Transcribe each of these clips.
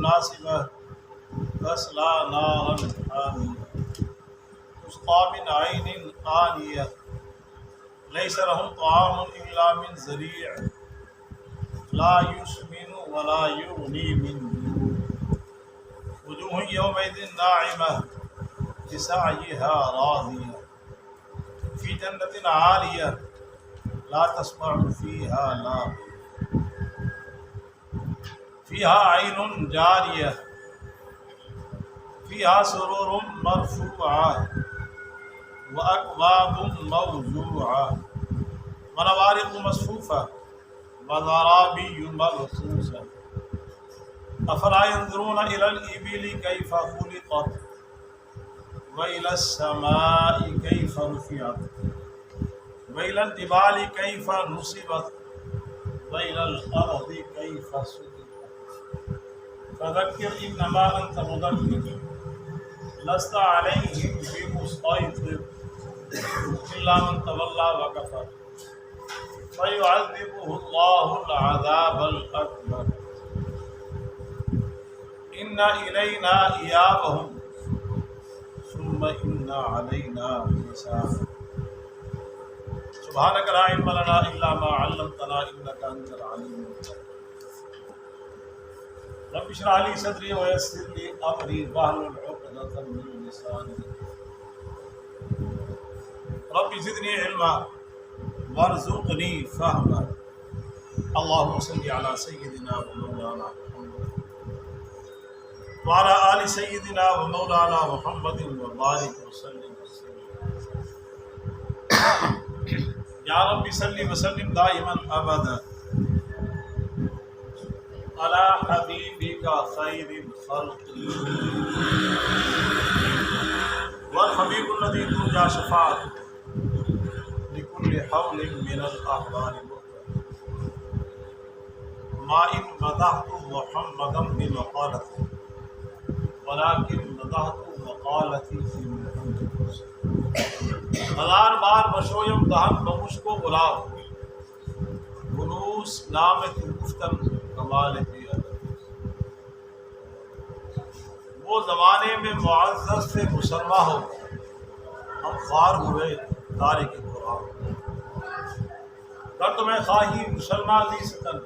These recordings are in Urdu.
ناصبہ تصلی نارا حامیہ تسقى من عين آنية ليس لهم طعام إلا من ذريع لا يسمن ولا يغني من جوع وجوه يومئذ ناعمة لسعيها راضية في جنة عالية لا تسمع فيها لاغية فيها عين جارية فيها سرور مرفوعة وأكواب موضوعة ونمارق مصفوفة وزرابي مبثوثة أفلا ينظرون إلى الإبل كيف خلقت وإلى السماء كيف رفعت وإلى الجبال كيف نصبت وإلى الأرض كيف سطحت فذكر إنما أنت مذكر لست عليهم بمسيطر إلا من تولى وكفر فيعذبه الله العذاب الأكبر إن إلينا إيابهم ثم إن علينا حسابهم سبحانك لا علم لنا إلا ما علمتنا إنك أنت العليم الحكيم رب اشرح لي صدري ويسر لي امري واحلل عقدة من لساني رب زدني علما وارزقني فهما اللهم صل على سيدنا ومولانا محمد وعلى آل سيدنا ومولانا محمد وبارك وسلم يا رب صل وسلم دائما ابدا على حبيبك خير الخلق والحبيب الذي ترجى شفاعته لكل حول من الأحوال ما إن مدحت محمدا بمقالته ولكن مدحت مقالتي في محمد ہزار بار بشویم دہن بمش کو غلام بلوس نام تو گفتن کمال پیا وہ زمانے میں معزز سے مسلمہ ہو ہم خوار ہوئے تارک قرآن درد میں خواہی مسلمہ دی ستن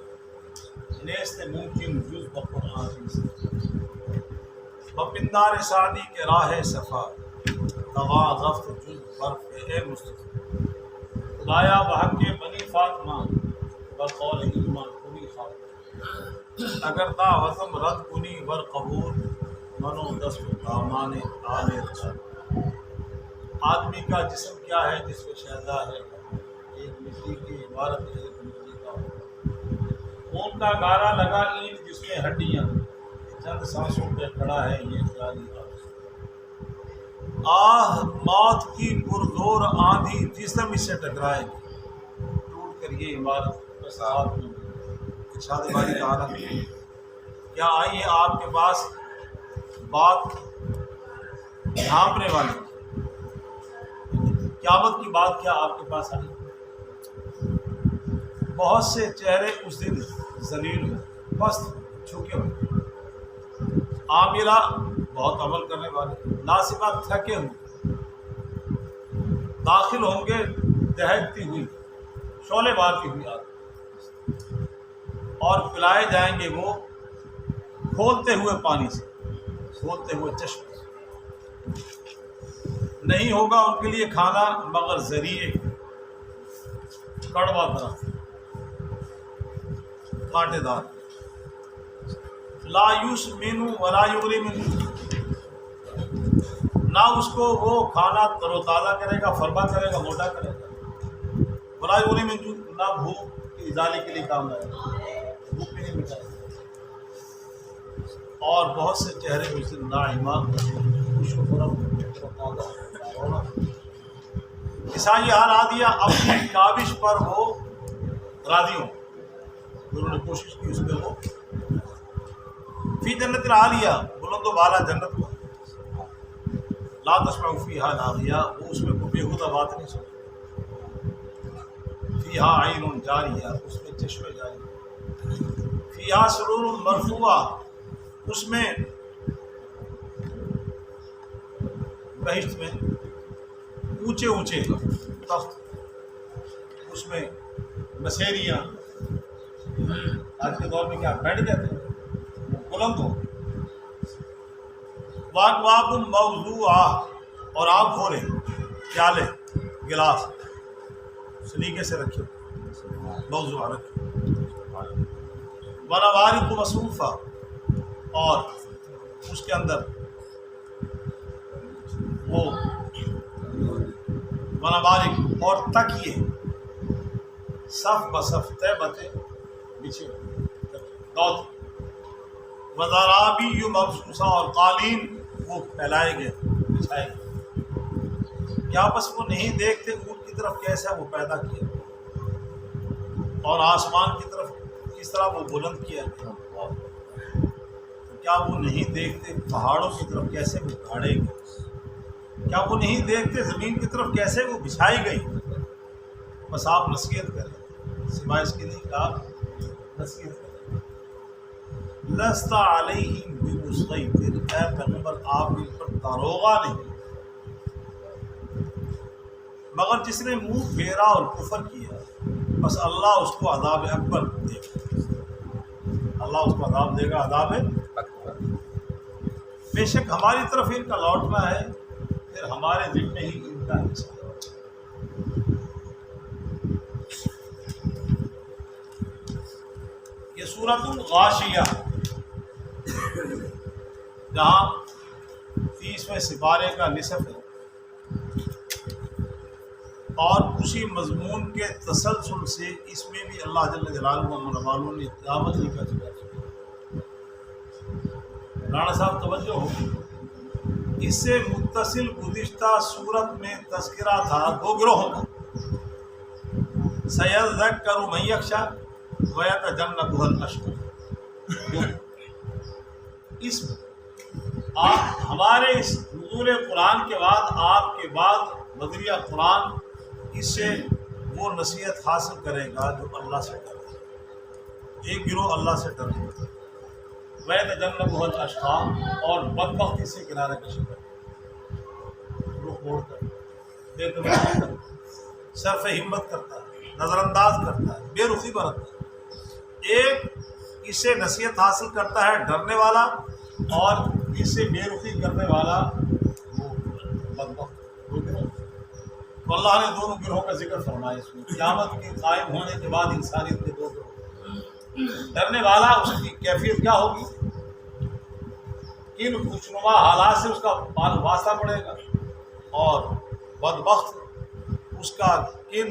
نیست ممکن جز بقرآن دی ستن بپندار سعدی کے راہ صفا توا غفت جز برف اے مصطفیٰ خدایا بحق کے بنی فاطمہ بقول ایمان کنی خاطمہ اگر تا وزم رد کنی ور قبول منو دست دامان آنے رسول آدمی کا جسم کیا ہے جس کو شہدا ہے ایک مٹی کی عبارت ایک مٹی کا خون کا گارا لگا اینٹ جس میں ہڈیاں چند سانسوں پہ کھڑا ہے یہ خیالی آہ موت کی پرزور آندھی جسم اس سے ٹکرائے گی ٹوٹ کر یہ عمارت ساتھ میں ارشاد باری تعالیٰ کیا آئی ہے آپ کے پاس بات ڈھانپنے والی قیامت کی بات کیا آپ کے پاس آئی بہت سے چہرے اس دن ذلیل ہوئے پست جھکے ہوئے عاملہ بہت عمل کرنے والے ناصبہ تھکے ہوئے داخل ہوں گے دہکتی ہوئی شعلے مارتی ہوئی آگ اور پلائے جائیں گے وہ کھولتے ہوئے پانی سے کھولتے ہوئے چشمے سے نہیں ہوگا ان کے لیے کھانا مگر ذریعے کڑوا درخت کانٹے دار لا یسمن ولا یغنی من نہ اس کو وہ کھانا تر و تازہ کرے گا فرما کرے گا موٹا کرے گا ولا یغنی من نہ بھوک کی ازالے کے لیے کام لائے گا بھوک بھی نہیں مٹائے گا اور بہت سے چہرے اس دن ناعمہ خوش و خرم عیسائی حال آ دیا اپنی کاوش پر وہ راضی ہوں انہوں نے کوشش کی اس میں وہ فی جنت عالیہ بلند و بالا جنت کو لا تسمع فیہا لاغیہ وہ اس میں کوئی بیہودہ بات نہیں سنتی فیہا عین جاریہ اس میں چشمے جاری فیہا سرور مرفوعہ اس میں بہشت میں اونچے اونچے تخت، اس میں بسیریاں، آج کے دور میں کیا بیٹھ جاتے ہیں بلند ہو، واقواب موضوعہ، اور آپ کھولے پیالے گلاس سلیقے سے رکھے، موضوع رکھے، ونوارق مصروفہ، اور اس کے اندر وہ ونوارق اور تکیے صف بصف طے بتے بچھے دوت، وزرابی مبسوسہ، اور قالین وہ پھیلائے گئے بچھائے گئے، کیا بس وہ نہیں دیکھتے اونٹ کی طرف کیسا وہ پیدا کیا، اور آسمان کی طرف کس طرح وہ بلند کیا گیا، کیا وہ نہیں دیکھتے پہاڑوں کی طرف کیسے وہ گاڑے گئے، کیا وہ نہیں دیکھتے زمین کی طرف کیسے وہ بچھائی گئی۔ بس آپ نصیحت کریں، سوائے اس کے نہیں کہ آپ نصیحت کریں۔ لست علیہم بمسیطر، اے پیغمبر آپ ان پر داروغہ نہیں، مگر جس نے منہ پھیرا اور کفر کیا بس اللہ اس کو عذاب اکبر دے گا، اللہ اس کو عذاب دے گا، عذاب اکبر۔ بے شک ہماری طرف ان کا لوٹنا ہے، پھر ہمارے ذمے ہی ان کا حصہ ہے۔ یہ سورۃ الغاشیہ جہاں 30ویں سپارے کا نصف ہے، اور اسی مضمون کے تسلسل سے اس میں بھی اللہ جل جلالہ و منوالوں نے قیامت ہی کا ذکر کیا۔ رانا صاحب توجہ ہو، اس سے متصل گزشتہ صورت میں تذکرہ تھا دو گروہوں کا، سیذکر من یخشی ویتجنبها الاشقی۔ اس ہمارے اس نزول قرآن کے بعد آپ کے بعد بدریہ قرآن اس سے وہ نصیحت حاصل کرے گا جو اللہ سے ڈرے، ایک گروہ اللہ سے ڈرے، ویتجنبها الاشقی، اور بدبختی سے کنارہ کشی کرے، رخ موڑ کر بے توجہی کرتا ہے، صرف ہمت کرتا ہے، نظر انداز کرتا ہے، بے رخی برتتا ہے۔ ایک اس سے نصیحت حاصل کرتا ہے ڈرنے والا، اور اس سے بے رخی کرنے والا وہ بدبخت، دو گروہ۔ تو اللہ نے دونوں گروہوں کا ذکر فرمایا اس میں، قیامت کے قائم ہونے کے بعد انسانیت کے دو گروہ۔ ڈرنے والا اس کی کیفیت کیا ہوگی، کن خوشنما حالات سے اس کا واسطہ پڑے گا، اور بدبخت اس کا کن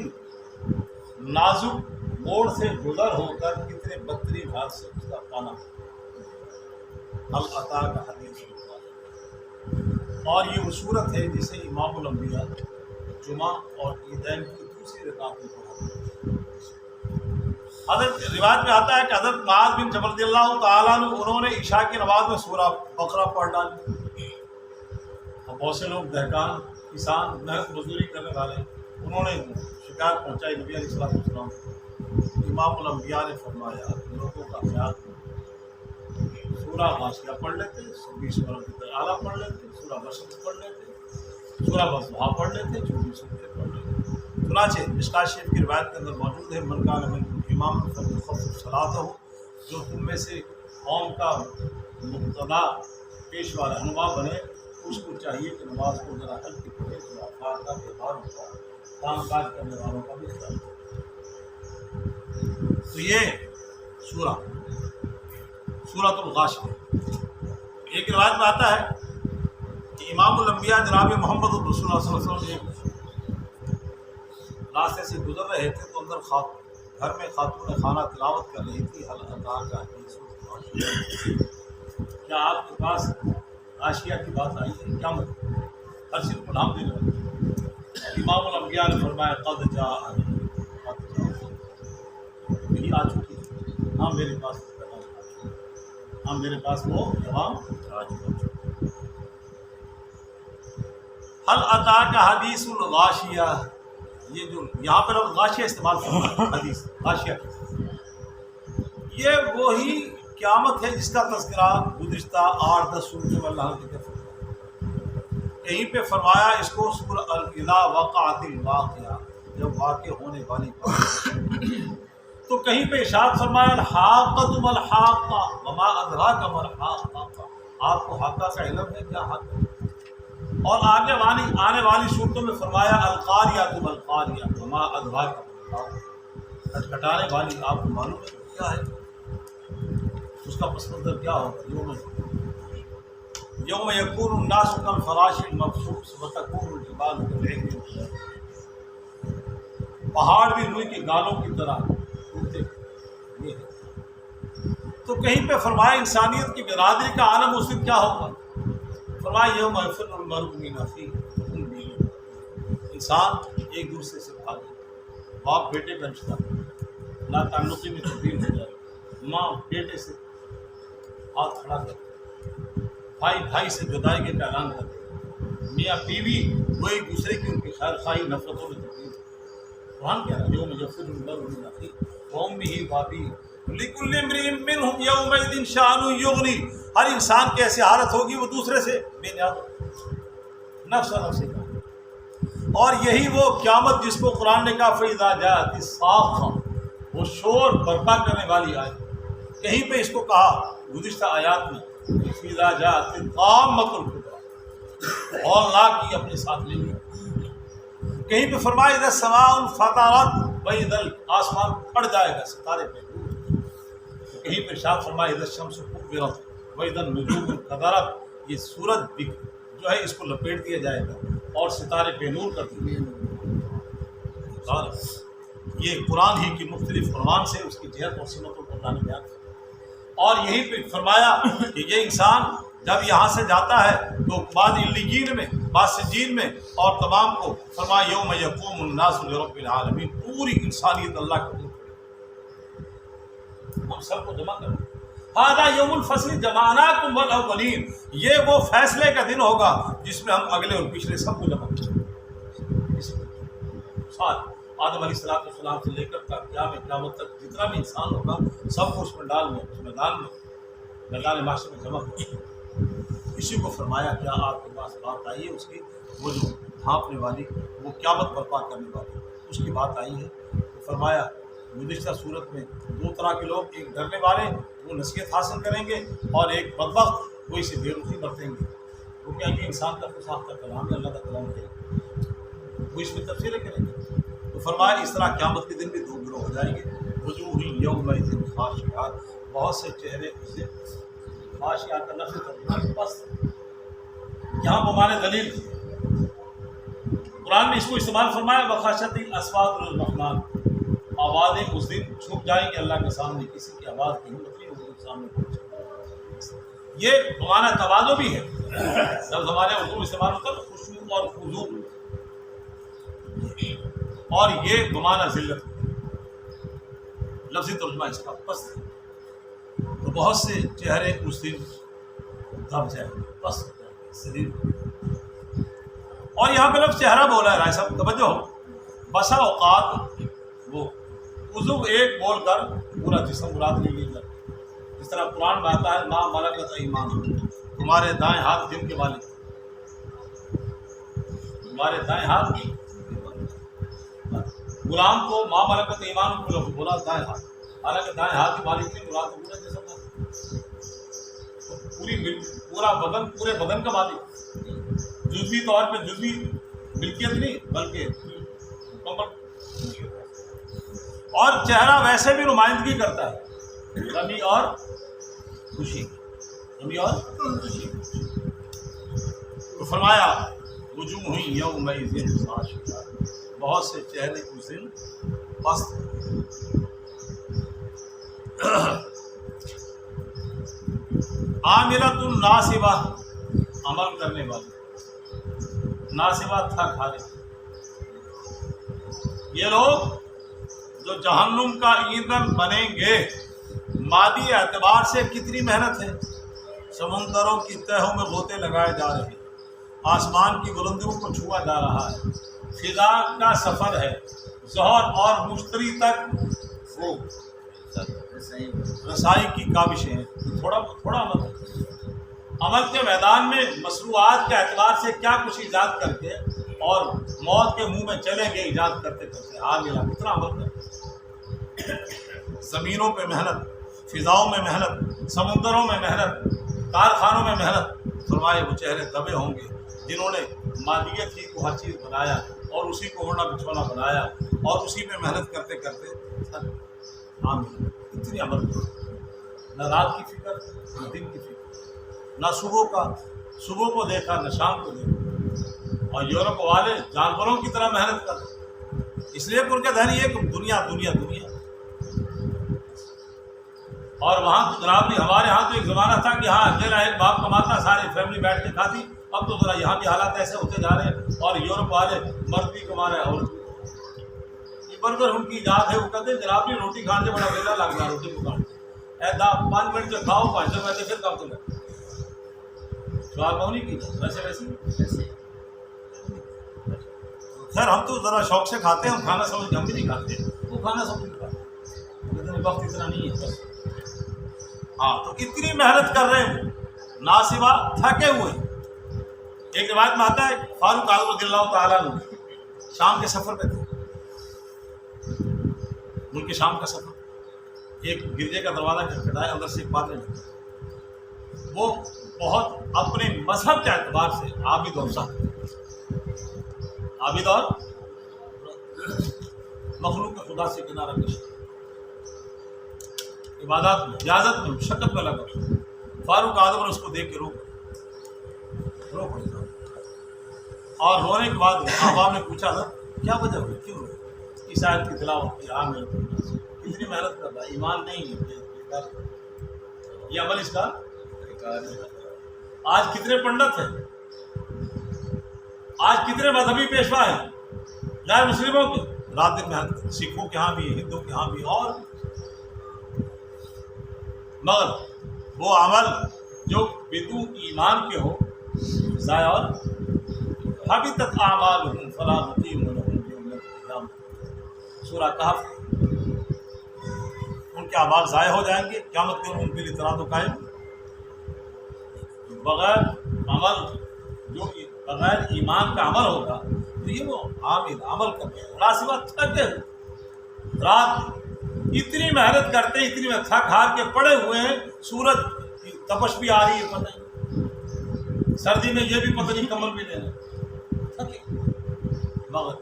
نازک موڑ سے گزر ہو کر کتنے بدترین حال سے اس کا پانا۔ حل عطا کا حدیث، اور یہ وہ صورت ہے جسے امام الانبیاء جمعہ اور عیدین کی دوسری رکعت میں پڑھاتے ہیں۔ حضرت روایت میں آتا ہے کہ حضرت معاذ بن جبل رضی اللہ تعالیٰ عنہ انہوں نے عشاء کی نماز میں سورہ بقرہ پڑھ ڈالی۔ اب بہت سے لوگ دہقان، کسان، محنت مزدوری کرنے والے، انہوں نے شکایت پہنچائی نبی علیہ السلام کو۔ امام الانبیاء نے فرمایا لوگوں کا خیال سورہ غاشیہ پڑھ لیتے، 26 سورہ اعلیٰ پڑھ لیتے، سورہ بشمس پڑھ لیتے، سورہ بضحیٰ پڑھ لیتے، 24 سورتیں پڑھ لیتے۔ چنانچہ مشکوٰۃ شریف کی روایت کے اندر موجود ہے، من کان منکم امام فلیخفف صلاتہ، جو تم میں سے قوم کا مقتدا پیشوا رہنما بنے اس کو چاہیے کہ نماز کو ذرا ہلکی پڑھے، ذرا افراد کا بیماروں کا، کام کاج کرنے والوں کا بھی خیال کرے۔ تو یہ سورۃ الغاشیہ۔ ایک روایت میں آتا ہے کہ امام الانبیاء جناب محمد رسول اللہ صلی اللہ علیہ وسلم ایک راستے سے گزر رہے تھے، تو اندر گھر میں خاتون خانہ تلاوت کر رہی تھی، حل عطا کا حدیث الغاشیہ۔ کیا آپ کے پاس غاشیہ کی بات آئی ہے؟ کیا مطلب؟ ہر چیز کو نام دینے والے امام الانبیاء نے فرمایا قد جاءنی، یہی آ چکی ہے، ہاں میرے پاس پیغام آ چکا، ہاں میرے پاس وہ پیغام آ چکا۔ حل عطا کا حدیث الغاشیہ، یہ جو یہاں پر غاشیہ استعمال کرنا حدیث غاشیہ، یہ وہی قیامت ہے جس کا تذکرہ گزشتہ 8-10 صورتوں میں اللہ نے ذکر فرمایا. کہیں پہ فرمایا اس کو سورہ اذا وقعت الواقعہ، جب واقع ہونے والی بات. تو کہیں پہ ارشاد فرمایا الحاقۃ ما الحاقہ وما ادراک ما الحاقہ. آپ کو حاقہ کا علم ہے کیا حاقہ؟ اور آنے والی صورتوں میں فرمایا القاریۃ ما القاریہ وما ادراک ما القاریہ. کھٹکھٹانے والی آپ کو معلوم ہے کیا ہے؟ اس کا پس منظر کیا ہوگا؟ یوم یکون الناس کالفراش المبثوث وتکون الجبال کالعہن المنفوش. پہاڑ بھی روئی کے گالوں کی طرح ٹوٹتے. یہ ہے. تو کہیں پہ فرمایا انسانیت کی برادری کا عالم اس دن کیا ہوگا؟ فرمایا یوم یفر المرء من اخیہ. انسان ایک دوسرے سے بھاگے. باپ بیٹے کا رشتہ لا تعلقی میں تبدیل ہو جائے. ماں بیٹے سے ہاتھ کھڑا کر، بھائی بھائی سے جدائی کے اعلان کر دے، میاں بیوی وہ ایک دوسرے کی ان کی خیر خواہی نفرتوں میں تبدیل. قرآن کہہ رہا ہے یوم یفر المرء من اخیہ وامہ وابیہ لکل امرئ منہم یومئذ شأن یغنی. ہر انسان کی ایسی حالت ہوگی وہ دوسرے سے بے نیاز ہو، نفس نفسی کا. اور یہی وہ قیامت جس کو قرآن نے کہا فإذا جاءت الصاخہ، وہ شور برپا کرنے والی آیت. کہیں پہ اس کو کہا گزشتہ آیات میں فإذا جاءت الطامۃ الکبریٰ، ہولناک کی اپنے ساتھ لے لی. کہیں پہ فرمایا اذا السماء انفطرت واذا آسمان پھٹ جائے گا ستارے پہ. کہیں پہ ارشاد فرمایا اذا الشمس کورت واذا النجوم انکدرت. یہ سورج بھی جو ہے اس کو لپیٹ دیا جائے گا اور ستارے بے نور کر دیے. یہ قرآن ہی کی مختلف عنوان سے اس کی جہت اور سمتوں کو اللہ نے بیان کیا. اور یہی پہ فرمایا کہ یہ انسان جب یہاں سے جاتا ہے تو بعد علیین میں، بعد سجین میں، اور تمام کو فرمایا یوم یقوم الناس لرب العالمین. پوری انسانیت اللہ کے حضور ہم سب کو جمع کریں. ھذا یوم الفصل جمعناکم والاولین. یہ وہ فیصلے کا دن ہوگا جس میں ہم اگلے اور پچھلے سب کو جمع کریں. ساتھ آدم علیہ السلام سے لے کر قیامت تک جتنا بھی انسان ہوگا سب کو اس میدان میں معاشرے میں جمع کریں. اسی کو فرمایا کیا آپ کے پاس بات آئی ہے اس کی، وہ جو ڈھانپنے والی، وہ قیامت برپا کرنے والی، اس کی بات آئی ہے. تو فرمایا گزشتہ صورت میں دو طرح کے لوگ، ایک ڈرنے والے وہ نصیحت حاصل کریں گے، اور ایک بدبخت وہ اسے بے رخی برتیں گے. وہ کہیں گے انسان کا خود کا کلام ہے، اللہ کا کلام ہے، وہ اس میں تفصیلیں کریں گے. تو فرمایا اس طرح قیامت کے دن بھی دو گروہ ہو جائیں گے. وجوہ یومئذ خاشعہ، بہت سے چہرے اسے خاشعہ کا لفظ ترجمہ بس یہاں بمانے دلیل. قرآن نے اس کو استعمال فرمایا وخاشعت الاصوات للرحمن. آوازیں اس دن چھپ جائیں گے اللہ کے سامنے، کسی کی آواز کی ہمت نہیں ہوگی سامنے پہنچے. یہ بمانا تواضع بھی ہے. جب ہمارے اردو استعمال ہوتا ہے خشوع اور خضوع، اور یہ بمانا ذلت. لفظی ترجمہ اس کا پست ہے. تو بہت سے چہرے اس دن دب جائیں گے، پست شریر. اور یہاں پہ لفظ چہرہ بولا ہے رائے صاحب، توجہ ہو. بسا اوقات وہ عضو ایک بول کر پورا جسم مراد نہیں لے کر، جس طرح قرآن میں آتا ہے ما ملکت ایمانکم، تمہارے دائیں ہاتھ جن کے مالک، تمہارے دائیں ہاتھ. غلام کو ما ملکت ایمانکم کو بولا دائیں ہاتھ، حالانکہ دائیں ہاتھ کی مالک کی مراد پورا جسم ہے، پورا بدن، پورے بدن کا مالک. جزوی طور پہ جزوی ملکیت نہیں بلکہ مکمل. اور چہرہ ویسے بھی نمائندگی کرتا ہے غمی اور خوشی، غمی اور خوشی. تو فرمایا وجوہ یومئذ خاشعہ، بہت سے چہرے اس دن پست. عاملۃ ناصبہ، عمل کرنے والی. ناصبہ تھک ہارے. یہ لوگ جو جہنم کا ایندھن بنیں گے. مادی اعتبار سے کتنی محنت ہے. سمندروں کی تہوں میں غوطے لگائے جا رہے ہیں، آسمان کی بلندیوں کو چھوا جا رہا ہے، فضا کا سفر ہے، ظہر اور مشتری تک وہ رسائی کی کاوشیں ہیں. تھوڑا مت عمل کے میدان میں مصروعات کے اعتبار سے کیا کچھ ایجاد کر کے اور موت کے منہ میں چلیں گے ایجاد کرتے کرتے ملا کتنا عمل کرتے، زمینوں پہ محنت، فضاؤں میں محنت، سمندروں میں محنت، کارخانوں میں محنت۔ فرمائے وہ چہرے دبے ہوں گے جنہوں نے مادیت ہی کو ہر چیز بنایا اور اسی کو اڑنا بچھونا بنایا اور اسی پہ محنت کرتے کرتے اتنی عمل نہ رات کی فکر نہ دن کی فکر، نہ صبح کو دیکھا نہ شام کو دیکھا۔ اور یورپ والے جانوروں کی طرح محنت کرتے، اس لیے ان کا ذہن یہ کہ دنیا دنیا دنیا۔ اور وہاں تو جناب نہیں، ہمارے ہاں تو ایک زمانہ تھا کہ ہاں اکیلا ایک باپ کماتا، ساری فیملی بیٹھ کے کھاتی۔ اب تو ذرا یہاں بھی حالات ایسے ہوتے جا رہے ہیں، اور یورپ والے مرد بھی کما رہے ہیں اور یہ برگر ان کی ایجاد ہے۔ وہ کہتے ہیں جناب نہیں روٹی کھانے سے بڑا ویلا لگ رہا روٹی کو کھانے ایسا 5 منٹ سے کھاؤ 5 سے پھر کام تو لگے سوال میں نہیں کی ویسے ویسے۔ خیر ہم تو ذرا شوق سے کھاتے ہیں، ہم کھانا سمجھ کے ہم بھی نہیں کھاتے، وہ کھانا سمجھ کے کھاتے، لیکن وقت اتنا نہیں ہے بس۔ ہاں تو اتنی محنت کر رہے ہیں نا سوا تھکے ہوئے۔ ایک روایت میں آتا ہے فاروق اعظم رضی اللہ تعالیٰ عنہ شام کے سفر پہ تھے، ملک شام کا سفر، ایک گرجے کا دروازہ کھٹکھٹایا، اندر سے ایک بات نہیں، وہ بہت اپنے مذہب کے اعتبار سے عابد اور زاہد، عابد اور مخلوق خدا سے کنارہ کشی، عبادات میں ریاضت میں مشقت میں لگا۔ فاروق اعظم نے اس کو دیکھ کے روک اور رونے کے بعد عوام نے پوچھا تھا کیا وجہ ہوئی، کیوں روئے؟ اس آیت کی تلاوت کی، عام کتنی محنت کر رہا ہے، ایمان نہیں ہے، یہ عمل اس کا۔ آج کتنے پنڈت ہیں، آج کتنے مذہبی پیشوا ہیں غیر مسلموں کے، رات دن محنت، سکھوں کے ہاں بھی، ہندوؤں کے ہاں بھی، اور مگر وہ عمل جو بدون ایمان کے ہو ضائع اور حبطت اعمالهم فلا نقیم لهم یوم القیامة، سورہ کہف۔ ان کے اعمال ضائع ہو جائیں گے، قیامت کے ان کے لیے ترازو قائم بغیر عمل، جو بغیر ایمان کا عمل ہوگا تو یہ وہ عامل عمل کرتے ہیں مناسبہ تھکے ہوئے، رات اتنی محنت کرتے ہیں، اتنی تھک ہار کے پڑے ہوئے ہیں، سورج کی تپش بھی آ رہی ہے، پتہ نہیں سردی میں یہ بھی پتہ نہیں کمبل بھی لینا، مگر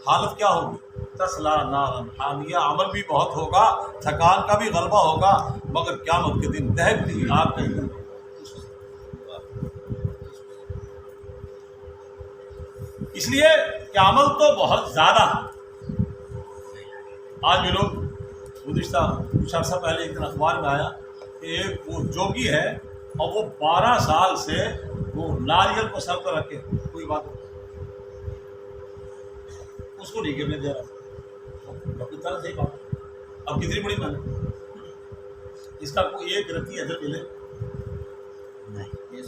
حالت کیا ہوگی؟ تسلا نارا حامیہ، عمل بھی بہت ہوگا، تھکان کا بھی غلبہ ہوگا، مگر قیامت کے دن دہکتی آگ کا ایندھن۔ اس لیے کہ عمل تو بہت زیادہ ہے۔ آج بھی لوگ گزشتہ کچھ عرصہ پہلے ایک دن اخبار میں آیا کہ ایک وہ جوگی ہے اور وہ 12 سال سے وہ ناریل کو سر پر رکھے کوئی بات اس کو نہیں گرنے دے رہا، طرح صحیح بات۔ اب کتنی بڑی محنت، اس کا کوئی ایک رتی اجر ملے نہیں۔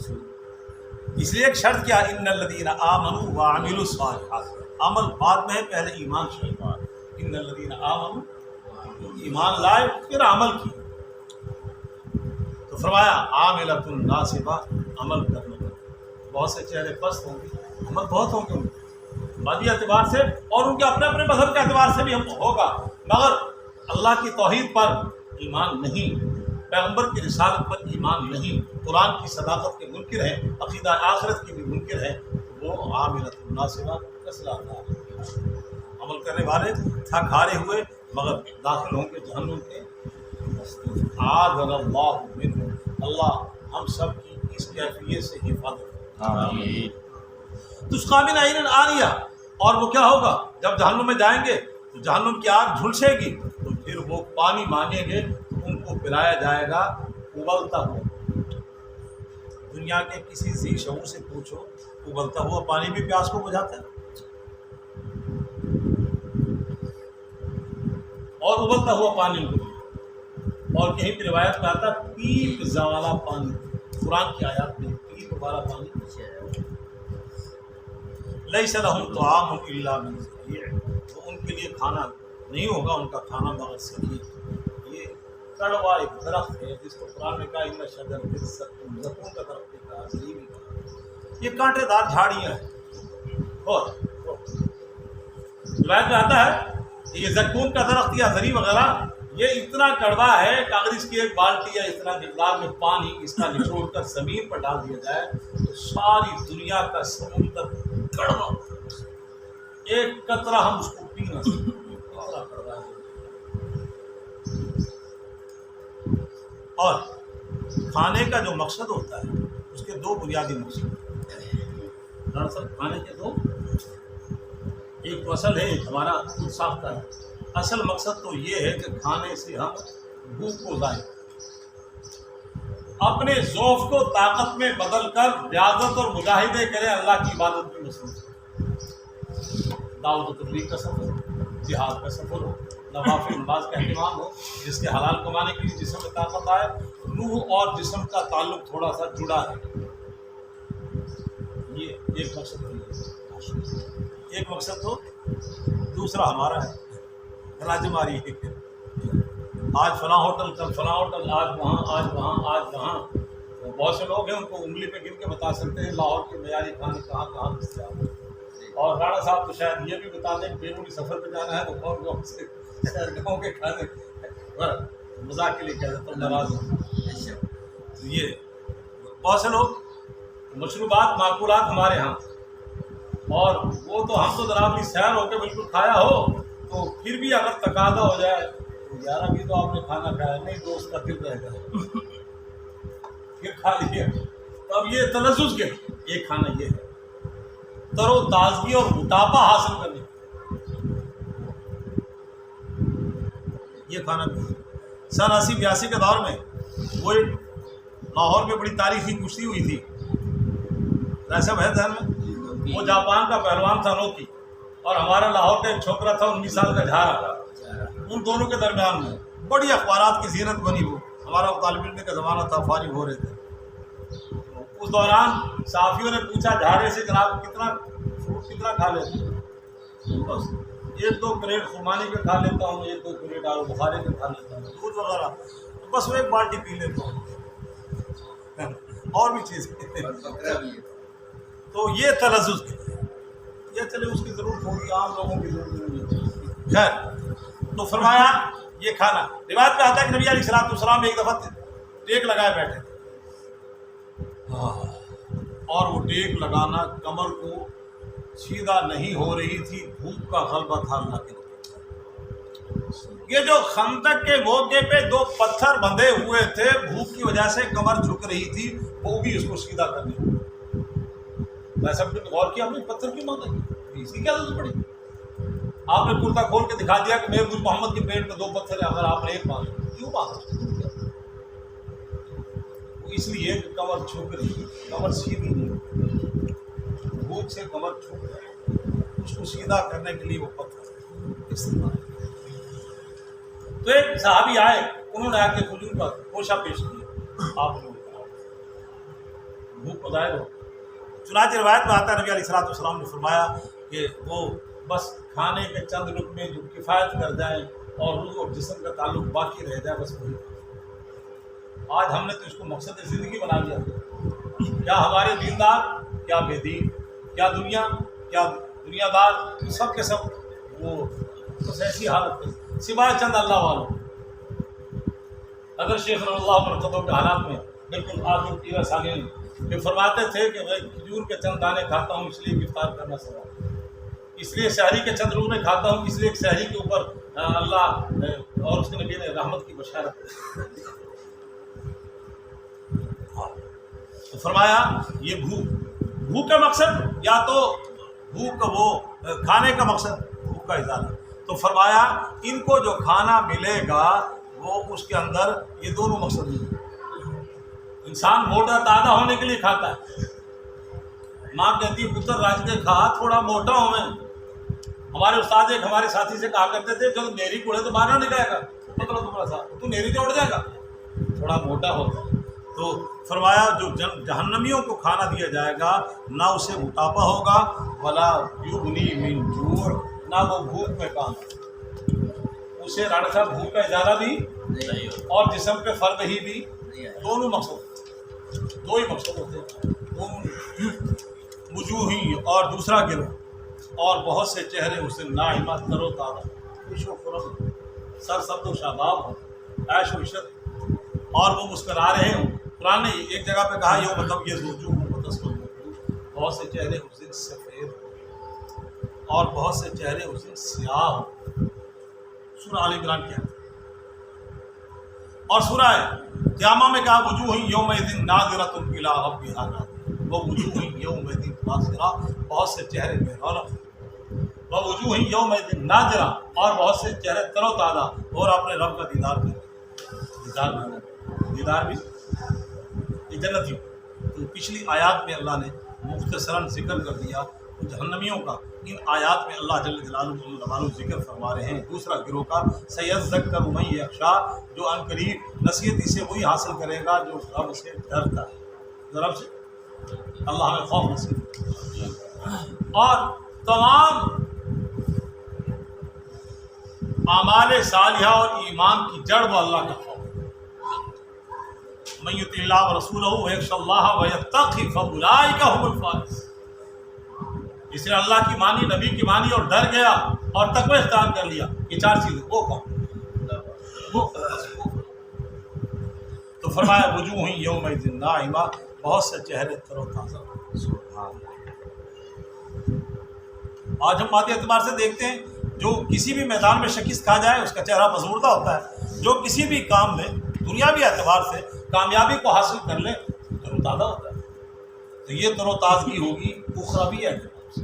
اس لیے ایک شرط کیا، ان الذین آمنوا وعملوا الصالحات، عمل بعد میں ہے، پہلے ایمان شریف۔ ان الذین آمنوا، ایمان لائے پھر عمل کی، تو فرمایا عاملۃ ناصبہ، عمل کرنے پر بہت سے چہرے پست ہوں گے، عمل بہت ہوں گے مادی اعتبار سے اور ان کے اپنے اپنے مذہب کے اعتبار سے بھی ہم ہوگا، مگر اللہ کی توحید پر ایمان نہیں، پیغمبر کی رسالت پر ایمان نہیں، قرآن کی صداقت کے منکر ہیں، عقیدہ آخرت کی بھی منکر ہیں، وہ عاملۃ ناصبہ کسلا عمل کرنے والے تھک ہارے ہوئے مگر داخل ہوں گے جہنم کے۔ اعاذنا اللہ منہ، اللہ ہم سب کی اس کیفیت سے حفاظت آمین۔ تسقیٰ من عین آنیہ، اور وہ کیا ہوگا جب جہنم میں جائیں گے تو جہنم کی آگ جھلسے گی تو پھر وہ پانی مانگیں گے تو ان کو پلایا جائے گا ابلتا ہوا۔ دنیا کے کسی ذی شعور سے پوچھو، ابلتا ہوا پانی بھی پیاس کو بجھاتا ہے، اور ابلتا ہوا پانی ان کو، اور کہیں بھی روایت میں آتا ہے پیپ والا پانی، قرآن کی آیات میں پیپ والا پانی، لیس لہم طعام الا من ضریع، تو ان کے لیے کھانا نہیں ہوگا، ان کا کھانا مگر سلیب۔ یہ کڑوا ایک درخت ہے جس کو قرآن نے کہا ان شجرۃ الزقوم، زقوم کا درخت ہے، یہ کانٹے دار جھاڑیاں ہیں. اور روایت میں آتا ہے یہ زیتون کا درخت یا زری وغیرہ یہ اتنا کڑوا ہے کہ اگر اس کی ایک بالٹی یا اس طرح کے مقدار میں پانی اس کا نچوڑ کر زمین پر ڈال دیا جائے تو ساری دنیا کا سمندر کڑوا، ایک قطرہ ہم اس کو پی نہ سکتے. اور کھانے کا جو مقصد ہوتا ہے اس کے دو بنیادی مقصد دراصل کھانے کے دو، ایک تو اصل ہے ایک ہمارا خود ساختہ ہے. اصل مقصد تو یہ ہے کہ کھانے سے ہم بھوک کو ضائع اپنے ذوق کو طاقت میں بدل کر ریاضت اور مجاہدے کریں اللہ کی عبادت میں مصروف. دعوت و تبلیغ کا سفر، جہاد کا سفر ہو، نوافل نماز کا اہتمام ہو جس کے حلال کمانے کے لیے جسم میں طاقت آئے، روح اور جسم کا تعلق تھوڑا سا جڑا ہے. یہ ایک مقصد ہے. ایک مقصد تو دوسرا ہمارا ہے راجماری، آج فلاں ہوٹل کل فلاں ہوٹل، آج وہاں آج وہاں آج وہاں. بہت سے لوگ ہیں ان کو انگلی پہ گن کے بتا سکتے ہیں لاہور کے معیاری کھانے کہاں کہاں دستیاب ہیں. اور رانا صاحب تو شاید یہ بھی بتا دیں کہ بیرونی سفر پہ جانا ہے تو کون کون سے گاؤں کے کھانے مذاق کے لیے کہہ دیتا ہوں ناراض ہوں. یہ بہت سے لوگ مشروبات معقولات ہمارے ہاں، اور وہ تو ہم تو جناب سیر ہو کے بالکل کھایا ہو تو پھر بھی اگر تقاضا ہو جائے تو 11 بھی تو آپ نے کھانا کھایا نہیں، دوست کا دل رہے گا پھر کھا لیا. تو اب یہ تلذذ کے ایک کھانا یہ ہے تر و تازگی اور موٹاپا حاصل کرنے، یہ کھانا بھی. سن 80-82 کے دور میں وہ لاہور میں بڑی تاریخی کشتی ہوئی تھی، ایسا ہے ذہن میں؟ وہ جاپان کا پہلوان تھا نوکی اور ہمارا لاہور کا ایک چھوکرا تھا 19 سال کا جھارا. ان دونوں کے درمیان میں بڑی اخبارات کی زینت بنی. وہ ہمارا طالب علم کا زمانہ تھا، فارغ ہو رہے تھے. اس دوران صحافیوں نے پوچھا جھارے سے جناب کتنا فروٹ کتنا کھا لیتے ہیں؟ بس 1-2 پلیٹ خرمانی کے کھا لیتا ہوں، 1-2 پلیٹ آلو بخارے کے کھا لیتا ہوں، دودھ وغیرہ بس وہ ایک بالٹی پی لیتا ہوں اور بھی چیز. تو یہ تلذذ یہ چلے اس کی ضرورت ہوگی، عام لوگوں کی ضرورت نہیں ہے. خیر تو فرمایا یہ کھانا. روایت میں آتا ہے کہ نبی علیہ الصلوۃ والسلام ایک دفعہ ٹیک لگائے بیٹھے تھے اور وہ ٹیک لگانا کمر کو سیدھا نہیں ہو رہی تھی، بھوک کا غلبہ تھا اللہ کے. یہ جو خندق کے موقع پہ 2 پتھر بندھے ہوئے تھے بھوک کی وجہ سے کمر جھک رہی تھی، وہ بھی اس کو سیدھا کرنے. ایسا بھی غور کیا ہم نے پتھر کیوں مانگا، اسی کی عادت پڑی. آپ نے کرتا کھول کے دکھا دیا کہ میرے گل محمد کے پیٹ میں 2 پتھر ہیں، اگر آپ نے ایک مانگا کیوں مانگا؟ اس لیے کہ کمر جھک رہی، کمر سیدھی نہیں، بھوک سے کمر جھک رہی، اس کو سیدھا کرنے کے لیے وہ پتھر استعمال. تو ایک صحابی آئے، انہوں نے آ کے کھجور کا گوشہ پیش کیا، آپ نے بھوک کو ظاہر ہو. چنانچہ روایت میں آتا ہے نبی علیہ الصلوۃ والسلام نے فرمایا کہ وہ بس کھانے کے چند لقمے جو کفایت کر جائیں اور روح اور جسم کا تعلق باقی رہ جائے، بس وہی. آج ہم نے تو اس کو مقصد زندگی بنا لیا. کیا ہمارے دیندار، کیا بے دین، کیا دنیا، کیا دنیا دار، سب کے سب وہ بس ایسی حالت ہے سوائے چند اللہ والوں. اگر شیخ رحمہ اللہ برکتوں کے حالات میں بالکل آخر کی سالین جو فرماتے تھے کہ میں کھجور کے چند دانے کھاتا ہوں اس لیے افطار کرنا سوا، اس لیے شہری کے چند روز میں کھاتا ہوں اس لیے شہری کے اوپر اللہ اور اس کے نبی نے رحمت کی بشارت. تو فرمایا یہ بھوک کا مقصد یا تو بھوک وہ کھانے کا مقصد بھوک کا ازالہ. تو فرمایا ان کو جو کھانا ملے گا وہ اس کے اندر یہ دونوں مقصد نہیں. انسان موٹا تازہ ہونے کے لیے کھاتا ہے. ماں کہتی ہے پتر راج کے کھا تھوڑا موٹا ہو. میں ہمارے استاد ایک ہمارے ساتھی سے کہا کرتے تھے جب میری کوڑے تو باہر نہ نکلے گا پتلا تمہارا ساتھ تو میری تو اڑ جائے گا، تھوڑا موٹا ہوتا ہے. تو فرمایا جو جہنمیوں کو کھانا دیا جائے گا نہ اسے موٹاپا ہوگا ولا یغنی من جوع، نہ وہ بھوک میں کام اسے رانا صاحب بھوک کا ازالہ بھی اور جسم پہ فرد ہی بھی دونوں مقصد. دو ہی مقصد ہوتے ہیں، وجوہی اور دوسرا گروہ، اور بہت سے چہرے اس دن ناعمہ تر و تازہ، خوش و خرم، سر سبز و شاداب ہوں، عیش و عشرت، اور وہ مسکرا رہے ہوں۔ قرآن نے ایک جگہ پہ کہا یہ مطلب یہ وجوہ بہت سے چہرے اس دن سفید ہوں اور بہت سے چہرے اس دن سیاہ ہوں۔ سورہ آل عمران کیا ہے؟ اور سورہ قیامہ میں کہا وجوہ یومئذ ناظرۃ الی ربھا ناظرۃ، وہ وجوہ یومئذ ناظرہ، بہت سے چہرے بے رونق، وہ وجوہ یومئذ ناظرہ، اور بہت سے چہرے تر و تازہ، اور اپنے رب کا دیدار کریں۔ دیدار بھی یہ جنت ہی۔ تو پچھلی آیات میں اللہ نے مختصراً ذکر کر دیا جہنمیوں کا، ان آیات میں اللہ جل جلالہ ذکر فرما رہے ہیں دوسرا گروہ کا، سیذکر من یخشی، جو ان قریب نصیحت اسے وہی حاصل کرے گا جو رب سے ڈرتا ہے، رب سے اللہ ہمیں خوف نصیب، اور تمام اعمال صالحہ اور ایمان کی جڑ وہ اللہ کا خوف۔ من یطع اللہ ورسولہ ویخشی اللہ ویتقی فاولئک هم الفائزون، جس نے اللہ کی مانی، نبی کی مانی اور ڈر گیا اور تقوی اختیار کر لیا، یہ چار چیزیں، وہ کون؟ وہ تو فرمایا وجوہ یومئذ ناعمہ، بہت سے چہرے تر و تازہ۔ آج ہم مادی اعتبار سے دیکھتے ہیں جو کسی بھی میدان میں شکست کھا جائے اس کا چہرہ پزمردہ ہوتا ہے، جو کسی بھی کام میں دنیاوی اعتبار سے کامیابی کو حاصل کر لے تر و تازہ ہوتا ہے۔ تو یہ تر و تازگی ہوگی اخروی اعتبار سے،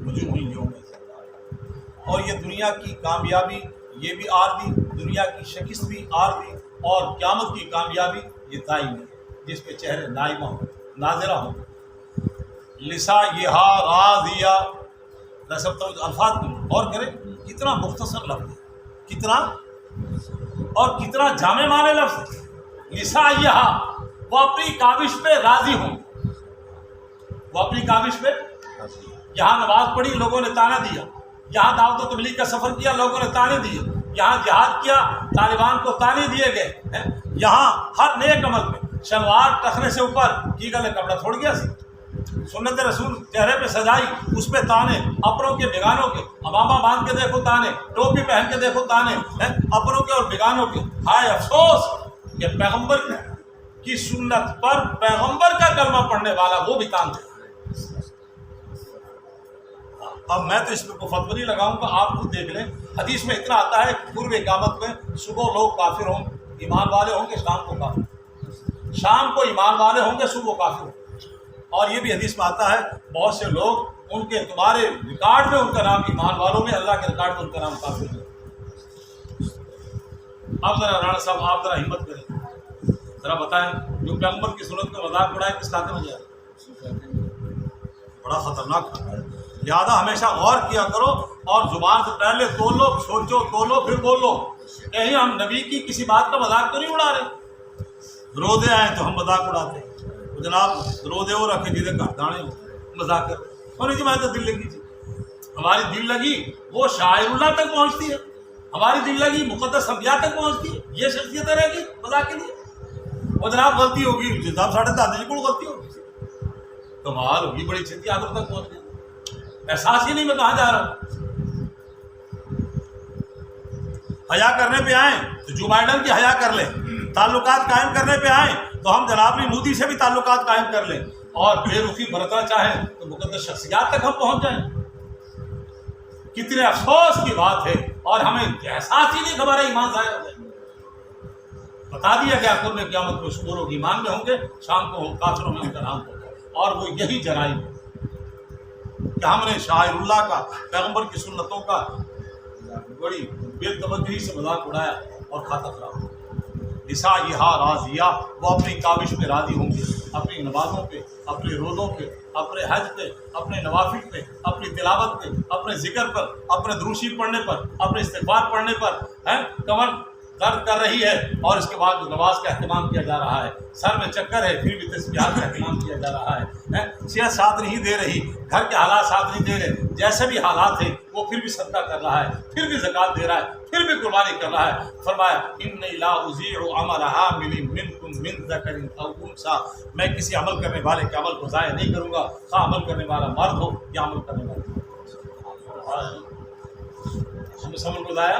وجوہ یومئذ ناعمہ، اور یہ دنیا کی کامیابی یہ بھی عارضی، دنیا کی شکست بھی عارضی، اور قیامت کی کامیابی یہ دائمی، جس پہ چہرے نائمہ ہوں، ناظرہ ہوں۔ لسعیہا راضیہ، سب تو الفاظ غور کریں، کتنا مختصر لفظ ہے، کتنا اور کتنا جامع معنی لفظ ہے۔ لسعیہا، وہ اپنی کاوش پہ راضی ہوں، وہ اپنی کاوش پہ، یہاں نماز پڑھی لوگوں نے تانا دیا، یہاں دعوت و تبلیغ کا سفر کیا لوگوں نے تانے دیے، یہاں جہاد کیا طالبان کو تانے دیے گئے، یہاں ہر نیک عمل میں شلوار ٹخنے سے اوپر کی گلے کپڑا چھوڑ گیا سی، سنت رسول چہرے پہ سجائی، اس پہ تانے، اپنوں کے بیگانوں کے، امامہ باندھ کے دیکھو تانے، ٹوپی پہن کے دیکھو تانے، اپنوں کے اور بیگانوں کے۔ ہائے افسوس کہ پیغمبر کی سنت پر پیغمبر کا کلمہ پڑھنے والا وہ بھی کام کرے۔ اب میں تو اس پہ کوئی فتوی نہیں لگاؤں گا، آپ خود دیکھ لیں، حدیث میں اتنا آتا ہے کہ قرب قیامت میں صبح لوگ کافر ہوں، ایمان والے ہوں گے، شام کو کافر، شام کو ایمان والے ہوں گے، صبح کافر ہوں گے۔ اور یہ بھی حدیث میں آتا ہے بہت سے لوگ ان کے تمہارے ریکارڈ میں ان کا نام ایمان والوں میں، اللہ کے ریکارڈ میں ان کا نام کافر ہے۔ اب ذرا رانا صاحب آپ ذرا ہمت کریں، ذرا بتائیں جو پیغمبر کی سنت کا مذاق اڑائے کس خاطر میں جائے؟ بڑا خطرناک ہے، لہٰذا ہمیشہ غور کیا کرو اور زبان سے پہلے تول لو، سوچو تولو پھر بولو، کہیں ہم نبی کی کسی بات کا مذاق تو نہیں اڑا رہے۔ روزے آئے تو ہم مذاق اڑاتے ہیں، جناب روزے وہ رکھے جیسے کا دانے ہو، مذاق کر ہونے کی بات دل لگی تھی، ہماری دل لگی وہ شاعر اللہ تک پہنچتی ہے، ہماری دل لگی مقدس انبیاء تک پہنچتی ہے، یہ شخصیت رہے گی مذاق کے لیے، وہ جناب غلطی ہوگی جناب ساڑھے دادی کو غلطی ہوگی، کمال ہوگی، بڑی چھتی آدر تک پہنچ گئی، احساس ہی نہیں میں کہاں جا رہا ہوں۔ حیا کرنے پہ آئیں تو جو بائیڈن کی حیا کر لیں، تعلقات قائم کرنے پہ آئیں تو ہم جناب مودی سے بھی تعلقات قائم کر لیں، اور بے رخی برتنا چاہیں تو مقدس شخصیات تک ہم پہنچ جائیں۔ کتنے افسوس کی بات ہے، اور ہمیں احساس ہی نہیں ہمارا ایمان ضائع ہو جائے۔ بتا دیا گیا قرب قیامت کو شکور و ایمان میں ہوں گے، شام کو کافروں میں ان کا نام ہوگا، اور وہ یہی جرائم ہے کہ ہم نے شاعر اللہ کا، پیغمبر کی سنتوں کا بڑی بے توجہی سے مذاق اڑایا اور کھاتا خراب ہو۔ لسعیہا راضیہ، وہ اپنی کاوش پہ راضی ہوں گے، اپنی نمازوں پہ، اپنے روزوں پہ، اپنے حج پہ، اپنے نوافل پہ، اپنی تلاوت پہ، اپنے ذکر پر، اپنے دروشی پڑھنے پر، اپنے استغفار پڑھنے پر، کمر درد کر رہی ہے اور اس کے بعد نماز کا اہتمام کیا جا رہا ہے، سر میں چکر ہے پھر بھی تسبیحات کا اہتمام کیا جا رہا ہے، صحت ساتھ نہیں دے رہی، گھر کے حالات ساتھ نہیں دے رہے، جیسے بھی حالات ہیں وہ پھر بھی صدقہ کر رہا ہے، پھر بھی زکوٰۃ دے رہا ہے، پھر بھی قربانی کر رہا ہے۔ فرمایا انی لا اضیع عمل عامل منکم من ذکر او انثی، میں کسی عمل کرنے والے کے عمل کو ضائع نہیں کروں گا، خواہ عمل کرنے والا مرد ہو یا عمل کرنے والا۔ ہم اس عمل کو ضائع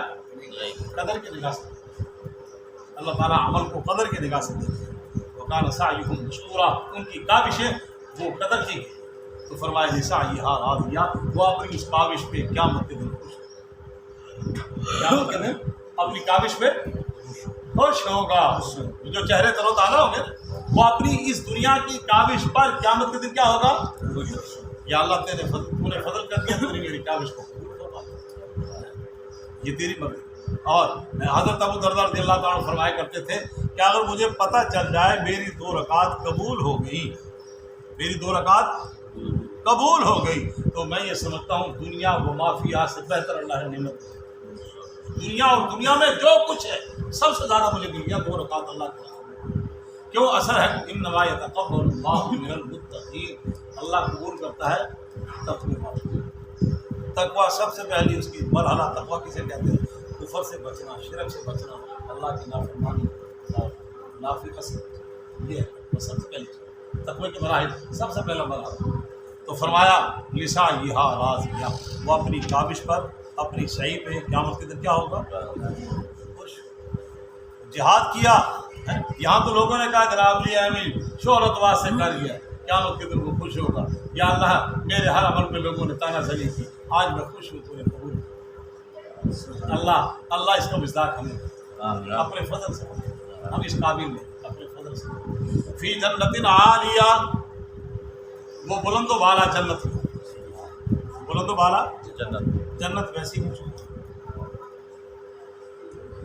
قدر کی نگاہ سے، اللہ تعالیٰ عمل کو قدر کی نگاہ سے دیکھتے ہیں۔ وکان سعیہم مشکورا، ان کی کاوشیں وہ قدر کی، تو فرمایا لسعیہا راضیہ، وہ اپنی اس کاوش پہ قیامت کے دن خوش، قیامت کے دن اپنی کاوش پہ خوش ہوگا۔ جو چہرے تر و تازہ ہوں گے وہ اپنی اس دنیا کی کاوش پر قیامت کے دن کیا ہوگا؟ یا اللہ تیرے فضل، تو نے فضل کر دیا، تو نے میری کاوش کو قبول فرما، یہ تیری مرضی۔ اور حضرت ابو درداء رضی اللہ تعالیٰ عنہ فرمایا کرتے تھے کہ اگر مجھے پتہ چل جائے میری 2 رکعت قبول ہو گئی، میری 2 رکعت قبول ہو گئی، تو میں یہ سمجھتا ہوں دنیا و مافیہ سے بہتر اللہ نے نعمت دی۔ دنیا اور دنیا میں جو کچھ ہے سب سے زیادہ مجھے دنیا 2 رکعت اللہ کی، کیوں اثر ہے انما یتقبل اللہ من المتقین، اللہ قبول کرتا ہے تقوی والوں۔ تقوی سب سے پہلی اس کی مرحلہ تقوی کسے کہتے ہیں؟ کفر سے بچنا، شرک سے بچنا، اللہ کی نافرمانی، نافرمانی سے، یہ ہے سب سے پہلی چیز تقوی کے مراحل، سب سے پہلا مرحلہ۔ تو فرمایا لسعیہا راضیہ، وہ اپنی کاوش پر، اپنی صحیح پہ قیامت کے دن کیا ہوگا؟ خوش۔ جہاد کیا، یہاں تو لوگوں نے کہا جناب لی امین شہرت واسطے کر گیا، قیامت کے دن وہ خوش ہوگا، یا اللہ میرے ہر عمل میں لوگوں نے تانا زنی کی، آج میں خوش ہوں، تو نے قبول کیا۔ اللہ اس کا مصداق ہمیں اپنے فضل سے، ہم اس قابل میں اپنے فضل سے۔ فی جنت عالیہ، وہ بلند و بالا جنت، بلند و بالا جنت ویسی کچھ،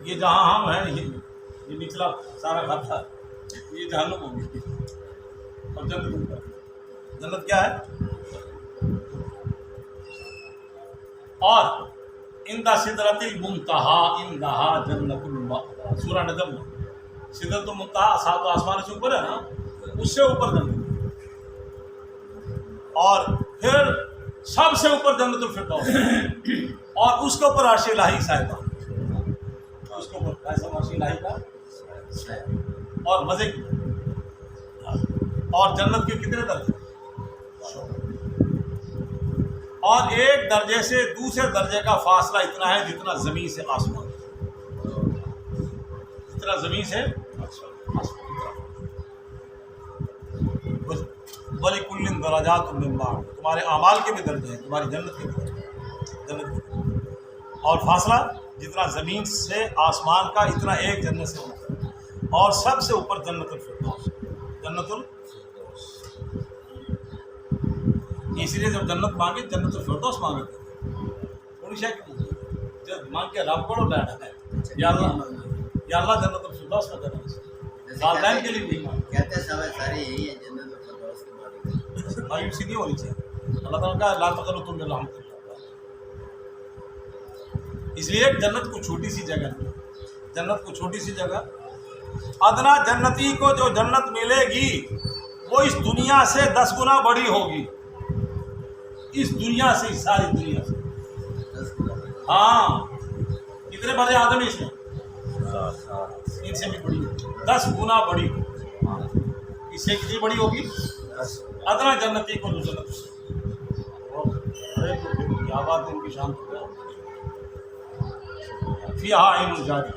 یہ جہاں ہم ہیں یہ نچلا سارا کھاتا ہے، یہ جہنم ہوگی، اور جنت کیا ہے؟ اور عند سدرۃ المنتہی، عندہا جنت المأویٰ، سورہ نجم میں سدرۃ المنتہی 7 آسمان سے اوپر ہے نا، اس سے اوپر جنت، اور پھر سب سے اوپر جنت الفردوس، اور اس کے اوپر عرش الہی صاحبہ، اس کے اوپر ایسا عرش الہی کا، اور مزے کی، اور جنت کے کتنے درجے، اور ایک درجے سے دوسرے درجے کا فاصلہ اتنا ہے جتنا زمین سے آسمان، جتنا زمین سے آسمان۔ وَلِكُلٍّ دَرَجَاتٌ مِّمَّا، تمہارے اعمال کے بھی درجے ہیں، تمہاری جنت کے بھی جنت کے، اور فاصلہ جتنا زمین سے آسمان کا اتنا ایک جنت سے اوپر، اور سب سے اوپر جنت الفردوس، جنت الفردوس۔ اس لیے جب جنت مانگے جنت الفردوس مانگے تھوڑی شے کی جب مانگ کے رب پڑھو بیٹھا ہے، یا اللہ جنت الفردوس میں جنت، والدین کے لیے بھی کہتے سوال سارے یہی ہے، جنت الفردوس کے بارے میں مایوسی نہیں ہونی چاہیے۔ اللہ تعالیٰ کا لا تقنطوا من رحمت اللہ، اس لیے جنت کو چھوٹی سی جگہ، جنت کو چھوٹی سی جگہ، ادنا جنتی کو جو جنت ملے گی وہ اس دنیا سے 10 گنا بڑی ہوگی، اس دنیا سے، ساری دنیا سے، ہاں کتنے بڑے آدمی اس میں، ان سے بھی بڑی، 10 گنا بڑی، اس سے کتنی بڑی ہوگی؟ ادنا جنتی کو جو جنت، کیا بات ہے ان کی شان، فیہا عین جاری،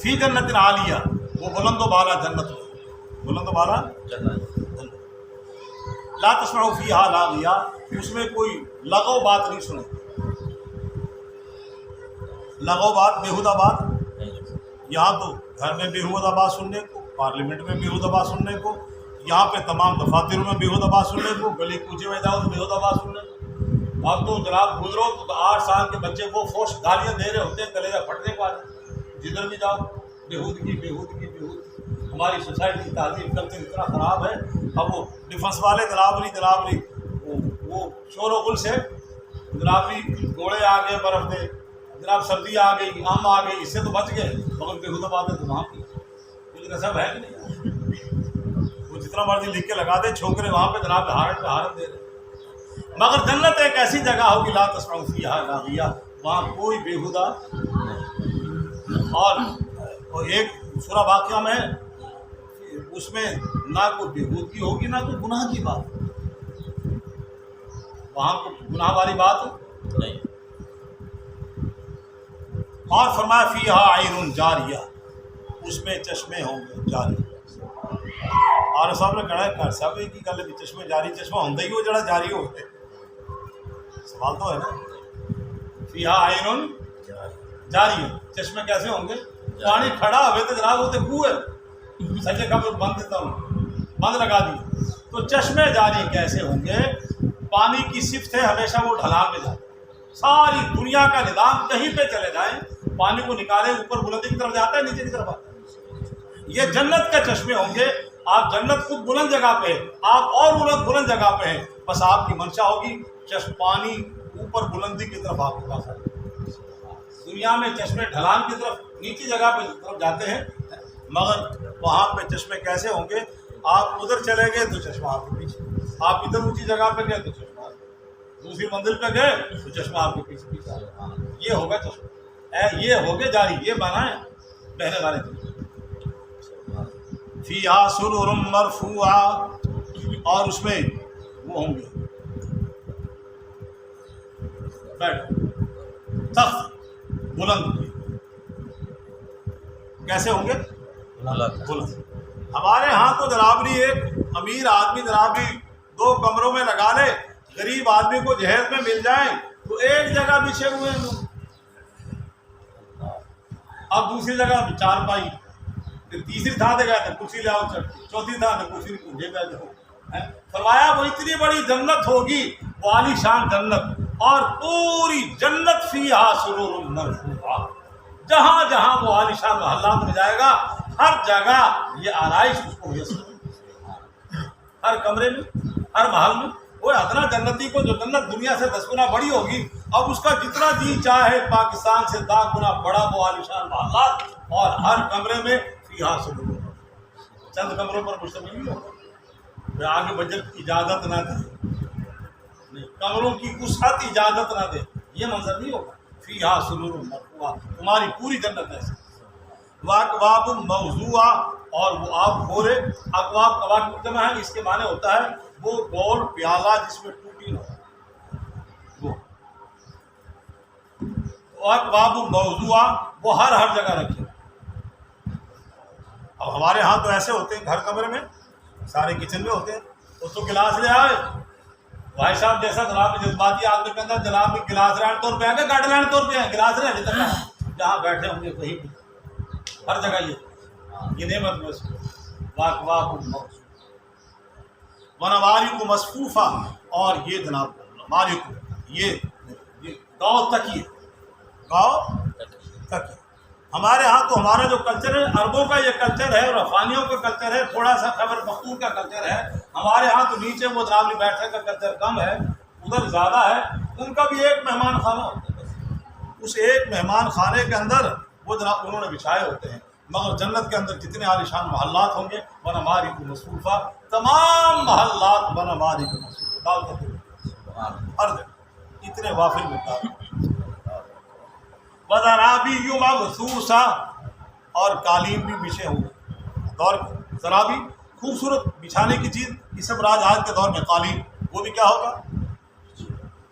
فی جنت عالیہ، وہ بلند و بالا جنت، بلند و بالا جنت، لا تسمعوا فیہا لاغیہ، اس میں کوئی لغو بات نہیں سنے، لغو بات، بیہودہ بات، یہاں تو گھر میں بیہودہ بات سننے کو، پارلیمنٹ میں بیہودہ بات سننے کو، یہاں پہ تمام دفاتروں میں بیہودہ بات سننے کو، گلی کوچے میں جاؤ تو بیہودہ بات سننے کو، اب تو جناب گزرو تو 8 سال کے بچے وہ فوش گالیاں دے رہے ہوتے ہیں، کلیجہ پھٹنے کو آتے، جدھر بھی جاؤ بیہودگی بیہودگی بیہودگی۔ ہماری سوسائٹی کی تعلیم کلچر اتنا خراب ہے، اب وہ ڈیفنس والے جناب وہ شور و غل سے جناب گھوڑے آ گئے، برف دے جناب، سردی آ گئی، آم آ گئی، اس سے تو بچ گئے، مگر بیہودہ باتیں تو وہاں کی، لیکن سب ہے کہ نہیں، وہ جتنا مرضی لکھ کے لگا دے، چھوکرے وہاں پہ جناب ہارن پہ ہارن دے رہے، مگر جنت ایک ایسی جگہ ہوگی لا تسمعوا فیہا لاغیہ، وہاں کوئی بیہودہ، اور ایک سورہ واقعہ میں اس میں نہ کوئی بےہودگی ہوگی نہ کوئی گناہ کی بات، وہاں کو گناہ والی بات نہیں۔ اور فرمایا فیہا عین جاریہ، اس میں چشمے ہوں گے جاری۔ اور صاحب نے کہا کر صاحب کی گل بھی چشمے جاری، چشمہ ہوں ہی وہ جڑا جاری ہو گئے، سوال تو ہے نا۔ فیہا عین جاری، چشمے کیسے ہوں گے؟ پانی کھڑا ہوئے تو جناب وہ تو کنویں ہے، سچے کب بند دیتا ہوں، بند لگا دی، تو چشمے جاری کیسے ہوں گے؟ پانی کی صفت ہے ہمیشہ وہ ڈھلان میں جاتا ہے، ساری دنیا کا نظام کہیں پہ چلے جائیں پانی کو نکالے اوپر بلندی کی طرف جاتا ہے نیچے کی طرف آتا ہے۔ یہ جنت کے چشمے ہوں گے، آپ جنت خود بلند جگہ پہ ہے، آپ اور بلند جگہ پہ ہیں، بس آپ کی منشا ہوگی پانی اوپر بلندی کی طرف آپ کے پاس آئے۔ دنیا میں چشمے ڈھلان کی طرف نیچی جگہ پہ طرف جاتے ہیں، مگر وہاں پہ چشمے کیسے ہوں گے؟ آپ ادھر چلے گئے تو چشمہ آپ کے پیچھے، آپ ادھر اونچی جگہ پہ گئے تو چشمہ دوسری منزل پہ گئے تو چشمہ آپ کے پیچھے پیچھے آ گیا۔ یہ ہوگا چشمہ، یہ ہوگے جاری، یہ مانا ہے بہنے والے فیہا سرر مرفوعہ، اور اس میں وہ ہوں گے بیٹھ تخت بلند، کیسے ہوں گے؟ بلند۔ ہمارے ہاں تو جنابری ایک امیر آدمی جنابری 2 کمروں میں لگا لے، غریب آدمی کو جہیز میں مل جائیں تو ایک جگہ بچھے ہوئے ہیں لوگ، اب دوسری جگہ چارپائی، پھر تیسری تھا دے گئے تو کرسی لے آؤ، چوتھی تھا تو کرسی پونجے پہ جاؤ۔ فرمایا وہ اتنی بڑی جنت ہوگی، وہ عالی شان جنت، اور پوری جنت فیہا سرور مرفوعہ، جہاں جہاں وہ عالی شان محلات میں جائے گا ہر جگہ یہ آرائش اس کو میسر، ہر کمرے میں ہر محل میں۔ وہ ادنا جنتی کو جو جنت دنیا سے 10 گنا بڑی ہوگی، اب اس کا جتنا جی چاہے پاکستان سے 10 گنا بڑا وہ عالی شان محلات، اور ہر کمرے میں فیہا سرور، چند کمروں پر مشتمل نہیں ہوگا، آگے بجٹ اجازت نہ دے، کمروں کی وسعت اجازت نہ دے، یہ منظر نہیں ہوگا۔ فیہا سرور مرفوعہ، تمہاری پوری جنت ایسے، واکواب موضوعہ، اور وہ آپ بھورے، اکواب کواکب جمع ہے، اس کے معنی ہوتا ہے وہ گول پیالہ جس میں ٹوٹی نہ ہو، وہ واکواب موضوعہ، وہ ہر جگہ رکھے۔ اب ہمارے ہاں تو ایسے ہوتے ہیں، گھر کمرے میں سارے کچن میں ہوتے ہیں، وہ تو گلاس لے آئے بھائی صاحب، جیسا جناب میں جذباتی آدمی کے اندر جناب میں گلاس رہنے طور پہ آئیں گے، گاڑی رہنے طور پہ آئیں، گلاس رہے ابھی تک جہاں بیٹھے ہوں گے کہیں بھی، ہر جگہ یہ نعمت میں واکواب ونماریق مصفوفہ، اور یہ جناب نماریق، یہ گاؤ تکیے، گاؤ تکیے۔ ہمارے ہاں تو ہمارا جو کلچر ہے، عربوں کا یہ کلچر ہے اور افغانیوں کا کلچر ہے، تھوڑا سا خیبر پختون کا کلچر ہے، ہمارے ہاں تو نیچے وہ جناب بیٹھنے کا کلچر کم ہے، ادھر زیادہ ہے۔ ان کا بھی ایک مہمان خانہ ہوتا ہے، اس ایک مہمان خانے کے اندر وہ جناب انہوں نے بچھائے ہوتے ہیں، مگر جنت کے اندر جتنے عالیشان محلات ہوں گے ونماریق مصفوفہ، تمام محلات ونماریق مصفوفہ، ہر جگہ اتنے وافر مقدار، وزرابی مبثوثہ، اور قالین بھی بچھے ہوں گے۔ دور زرابی خوبصورت بچھانے کی چیز، اس سب راج آج کے دور میں قالین، وہ بھی کیا ہوگا؟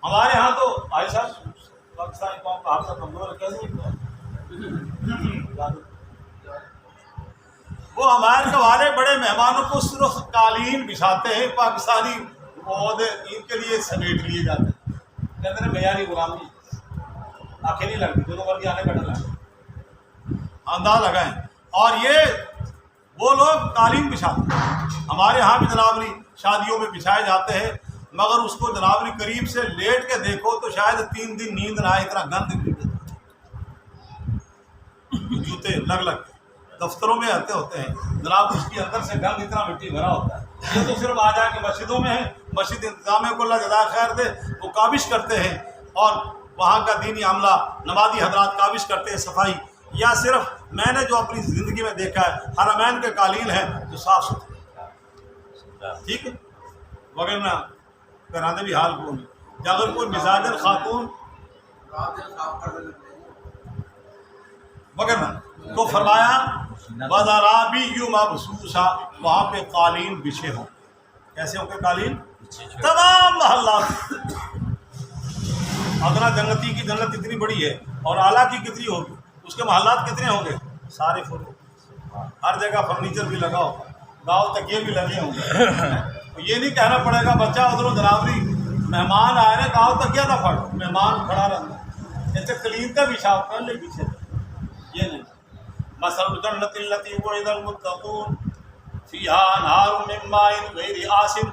ہمارے ہاں تو بھائی صاحب پاکستانی قوم کا حافظہ کمزور ہے، کیسے وہ ہمارے والے بڑے مہمانوں کو صرف قالین بچھاتے ہیں، پاکستانی عہدے ان کے لیے سمیٹ لیے جاتے ہیں، کہتے ہیں معیاری غلامی، آنکھیں نہیں لگتی، دونوں ورگی آنے کا ڈر ہے، انداز لگائیں، اور یہ وہ لوگ قالین بچھاتے ہیں۔ ہمارے ہاں بھی جنابری شادیوں میں بچھائے جاتے ہیں، مگر اس کو جنابری قریب سے لیٹ کے دیکھو تو شاید 3 دن نیند نہ آئے، اتنا گند جوتے لگ کے دفتروں میں آتے ہوتے ہیں جناب، اس کے اندر سے گند اتنا مٹی بھرا ہوتا ہے۔ یہ تو صرف آ جا کے مسجدوں میں ہے، مسجد انتظامیہ کو اللہ جزائے خیر دے، وہ کاوش کرتے ہیں، اور وہاں کا دینی عملہ نمازی حضرات کاوش کرتے ہیں صفائی، یا صرف میں نے جو اپنی زندگی میں دیکھا ہے حرمین کے قالین ہیں جو صاف ستھرے، ٹھیک ہے، وغیرہ کرانے بھی حال کو نہیں، اگر کوئی مزاج خاتون وغیرہ تو فرمایا وَذَرَابِيُّ مَبْثُوثَةٌ، وہاں پہ قالین بچھے ہوں. کیسے ہوں گے قالین؟ تمام محلات. ادنا جنتی کی جنت اتنی بڑی ہے اور اعلیٰ کی کتنی ہوگی، اس کے محلات کتنے ہوں گے؟ سارے فل. ہر جگہ فرنیچر بھی لگا ہوگا، گاؤں تکیے بھی لگے ہوں گے. یہ نہیں کہنا پڑے گا بچہ ادھر جنابری مہمان آئے نا گاؤں تکیا نہ پڑ، مہمان کھڑا رہتا جیسے کلین کا بھی شاپ کر لے پیچھے. یہ نہیں. مثل الجنة التي وعد المتقون فيها انہار من ماء غیر آسن.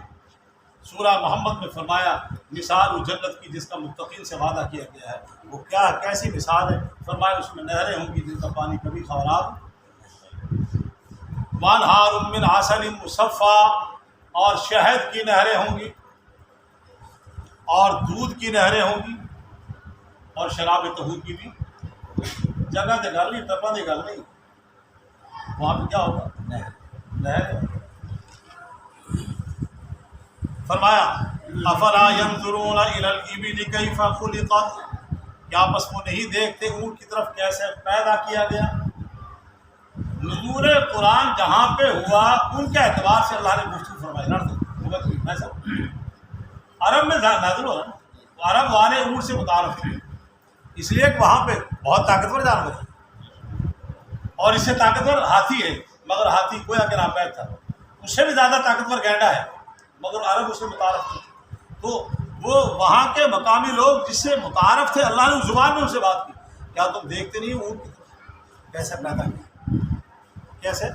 سورہ محمد میں فرمایا مثال اس جنت کی جس کا متقین سے وعدہ کیا گیا ہے، وہ کیا کیسی مثال ہے؟ فرمایا اس میں نہریں ہوں گی جن کا پانی کبھی خواراب. وانہار من عسل مصفی، اور شہد کی نہریں ہوں گی اور دودھ کی نہریں ہوں گی اور شراب طہور کی بھی. جگہ تو گل نہیں، ٹپا دی گل نہیں، وہاں پہ کیا ہوگا؟ نہر. فرمایا افلا ينظرون الى الابل كيف خلقت، کیا بس وہ نہیں دیکھتے اونٹ کی طرف کیسے پیدا کیا گیا؟ نزول قرآن جہاں پہ ہوا ان کے اعتبار سے اللہ نے گفتگو فرمائی. عرب میں نازل ہو رہا ہے، عرب والے اونٹ سے متعارف تھے، اس لیے کہ وہاں پہ بہت طاقتور جانور ہے اور اس سے طاقتور ہاتھی ہے، مگر ہاتھی کوئی اگر ناپید تھا. اس سے بھی زیادہ طاقتور گینڈا ہے، مگر عرب اس سے متعارف تھے. تو وہ وہاں کے مقامی لوگ جس سے متعارف تھے، اللہ نے اس زبان میں ان سے بات کی. کیا تم دیکھتے نہیں اونٹ کی طرف کیسے پیدا کیا؟ کیسے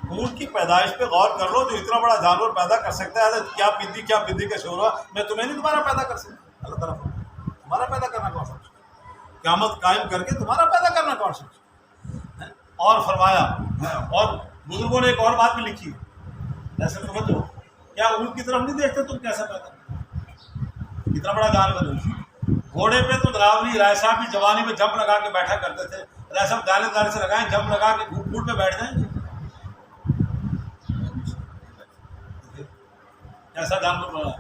اونٹ کی پیدائش پہ غور کر لو. جو اتنا بڑا جانور پیدا کر سکتا ہے، کیا بدی کا شور ہوا، میں تمہیں نہیں دوبارہ پیدا کر سکتا. اللہ تعالیٰ تمہارا پیدا کرنا کون سمجھے؟ قیامت قائم کر کے تمہارا پیدا کرنا کون سمجھے؟ اور فرمایا، اور بزرگوں نے ایک اور بات بھی لکھی، ایسے توجہ، کیا اونٹ کی طرف نہیں دیکھتے تم کیسا پیدا؟ اتنا بڑا جانور ہے. گھوڑے پہ تو دراولی رائے صاحب کی جوانی میں جمپ لگا کے بیٹھا کرتے تھے. رائے صاحب دانے سے لگائیں، جمپ لگا کے گھوٹ پہ بیٹھ جائیں گے. ایسا جانور بنا ہے،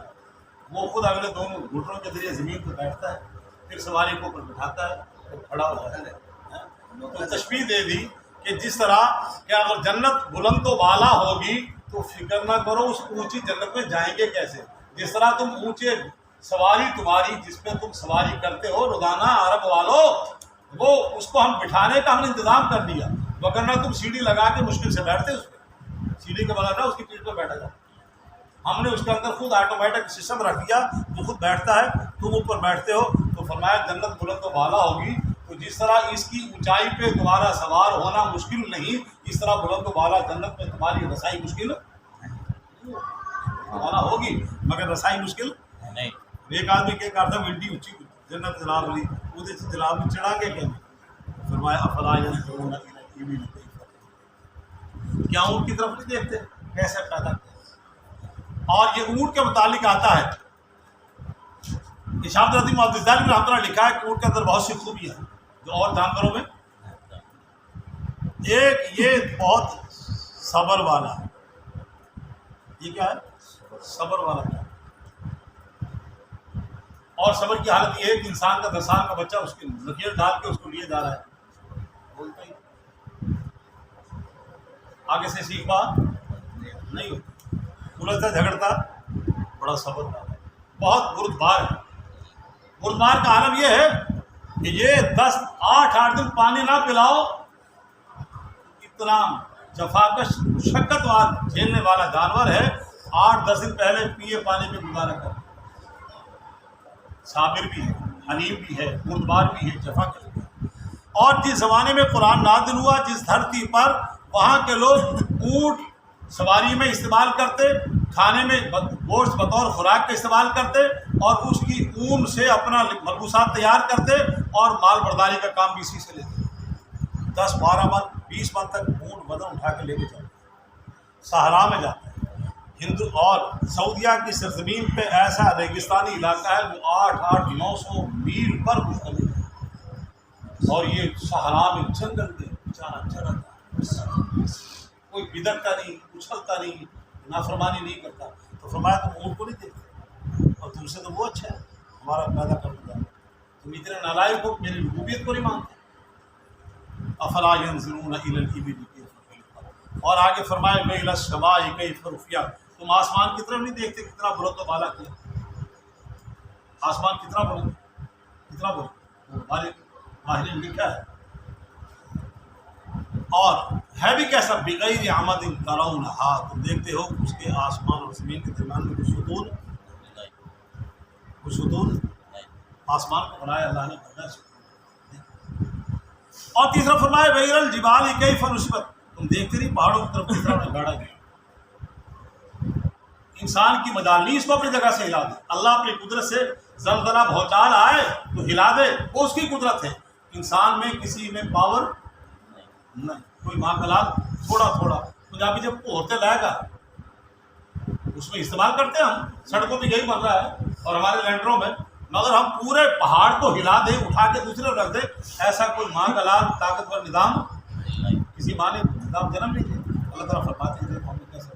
وہ خود اگلے دونوں گھٹنوں کے ذریعے زمین پہ بیٹھتا ہے، پھر سواری کو اوپر بٹھاتا ہے، وہ کھڑا ہو جاتا ہے. تو تشبیہ دے دی کہ جس طرح کہ اگر جنت بلند و بالا ہوگی تو فکر نہ کرو اس اونچی جنت میں جائیں گے کیسے. جس طرح تم اونچے سواری تمہاری جس پہ تم سواری کرتے ہو روزانہ عرب والوں، وہ اس کو ہم بٹھانے کا ہم نے انتظام کر دیا، وگرنہ تم سیڑھی لگا کے مشکل سے بیٹھتے اس پہ. سیڑھی کے بغیر نہ اس کی پیٹھ پہ بیٹھا جاتا. ہم نے اس کے اندر خود آٹومیٹک سسٹم رکھ دیا جو خود بیٹھتا ہے، تم اوپر بیٹھتے ہو. تو فرمایا جنت بلند و بالا ہوگی تو جس طرح اس کی اونچائی پہ تمہارا سوار ہونا مشکل نہیں، اس طرح بلند و بالا جنت میں تمہاری رسائی مشکل ہوگی، مگر رسائی مشکل نہیں. ایک آدمی کے کہا تھا ملٹی اونچی جنت جناب لی وہ جناب میں چڑھا کے کیا؟ فرمایا افلا ينظرون الى الابل كيف، کیا اونٹ کی طرف نہیں دیکھتے کیسے پیدا کیا؟ اور یہ اونٹ کے متعلق آتا ہے، ارشاد حضرت محدث ذیلی رحمۃ اللہ لکھا ہے کہ اونٹ کے اندر بہت سی خوبیاں ہیں جو اور جانوروں میں. ایک یہ بہت صبر والا ہے. یہ کیا ہے؟ صبر والا ہے. اور صبر کی حالت یہ ہے کہ انسان کا 10 سال کا بچہ اس کی نکیل ڈال کے اس کو لیے جا رہا ہے، بولتا ہی آگے سے سیکھ بات نہیں ہوتی، الجھتا جھگڑتا بڑا صبر والا ہے. بہت بردبار ہے. بردبار کا عالم یہ ہے کہ یہ 8 دن پانی نہ پلاؤ، اتنا جفاکش مشقت جھیلنے والا جانور ہے. 8-10 دن پہلے پیے پانی میں گزارا کر. صابر بھی ہے، حلیم بھی ہے، بردبار بھی ہے، جفاکش بھی ہے. اور جس زمانے میں قرآن نازل ہوا، جس دھرتی پر وہاں کے لوگ اونٹ سواری میں استعمال کرتے، کھانے میں گوشت بطور خوراک کا استعمال کرتے، اور اس کی اون سے اپنا ملبوسات تیار کرتے، اور مال برداری کا کام بھی اسی سے لیتے. 10-12 من 20 من تک اونٹ وزن اٹھا کے لے کے جاتے، صحرا میں جاتے ہیں. ہندو اور سعودیہ کی سرزمین پہ ایسا ریگستانی علاقہ ہے وہ 800-900 میل پر مشتمل ہے، اور یہ صحرا میں جنگل میں بیچارہ چلتا، کوئی بدکتا نہیں، اچھلتا نہیں، نافرمانی نہیں کرتا. تو فرمایا تم اونٹ کو نہیں دیکھتے، اور تم سے تو وہ اچھا ہے ہمارا پیدا کرنے کا، تم اتنے نالائق ہو، میری ربوبیت کو نہیں مانتے. افلا ينظرون الى الابل كيف خلقت. اور آگے فرمائے وإلى السماء كيف رفعت. تم آسمان کی طرف نہیں دیکھتے کتنا بلند و بالا کیا. آسمان کتنا بلند، کتنا بلند، ماہرین نے لکھا ہے. اور ہے بھی کیسا، بغیر عمد ترونھا، تم دیکھتے ہو اس کے آسمان اور زمین کے درمیان میں کوئی ستون، کوئی ستون. آسمان کو بنایا اللہ نے بغیر ستون. اور تیسرا فرمایا وإلى الجبال كيف نصبت، تم دیکھتے نہیں پہاڑوں کی طرف کس طرح انہیں گاڑا گیا. انسان کی مجال نہیں اس کو اپنی جگہ سے ہلا دے. اللہ اپنی قدرت سے زلزلہ بھونچال آئے تو ہلا دے، وہ اس کی قدرت ہے. انسان میں کسی میں پاور نہیں. کوئی ماں کا لال تھوڑا تھوڑا پنجابی جب ہوتے لائے گا اس میں استعمال کرتے ہیں. ہم سڑکوں پہ یہی بن رہا ہے اور ہمارے لینڈروں میں، مگر ہم پورے پہاڑ کو ہلا دیں، اٹھا کے دوسرے رکھ دیں، ایسا کوئی ماں کا لال طاقتور نظام کسی ماں نے نظام جنم نہیں دیا. اللہ تعالیٰ فرماتے ہیں دیکھو ہم نے کیسے.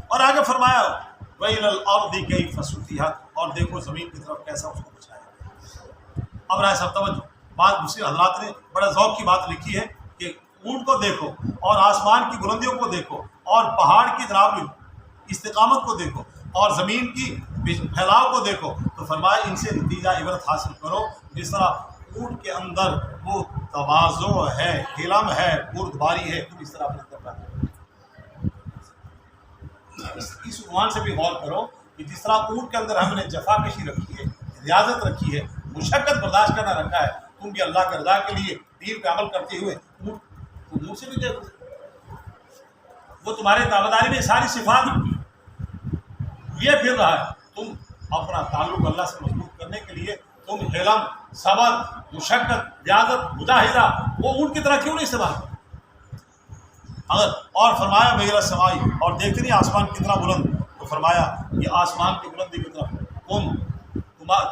اور آگے فرمایا وإلى الأرض كيف سطحت، اور دیکھو زمین کی طرف کیسا اس کو بچایا. اب رائے صاحب توجہ، بات دوسرے حضرات نے بڑا ذوق کی بات لکھی ہے کہ اونٹ کو دیکھو اور آسمان کی بلندیوں کو دیکھو اور پہاڑ کی جناب استقامت کو دیکھو اور زمین کی پھیلاؤ کو دیکھو، تو فرمایا ان سے نتیجہ عبرت حاصل کرو. جس طرح اونٹ کے اندر وہ تواضع ہے، حلم ہے، بردباری ہے، تم اس طرح اپنے اندر پیدا کرو. اس عنوان سے بھی غور کرو کہ جس طرح اونٹ کے اندر ہم نے جفا کشی رکھی ہے، ریاضت رکھی ہے، مشقت برداشت کرنا رکھا ہے، تم بھی اللہ کے رضا کے لیے دین پہ عمل کرتے ہوئے اونٹ سے بھی دیکھو. وہ تمہارے دعویداری میں ساری صفات یہ پھر رہا ہے. تم اپنا تعلق اللہ سے مضبوط کرنے کے لیے تم حلم، صبر، مشقت، ریاضت، مجاہدہ وہ اونٹ کی طرح کیوں نہیں استعمال کرتے. اگر اور فرمایا وإلى السماء، اور دیکھتے نہیں آسمان کتنا بلند، تو فرمایا یہ آسمان کی بلندی کی طرف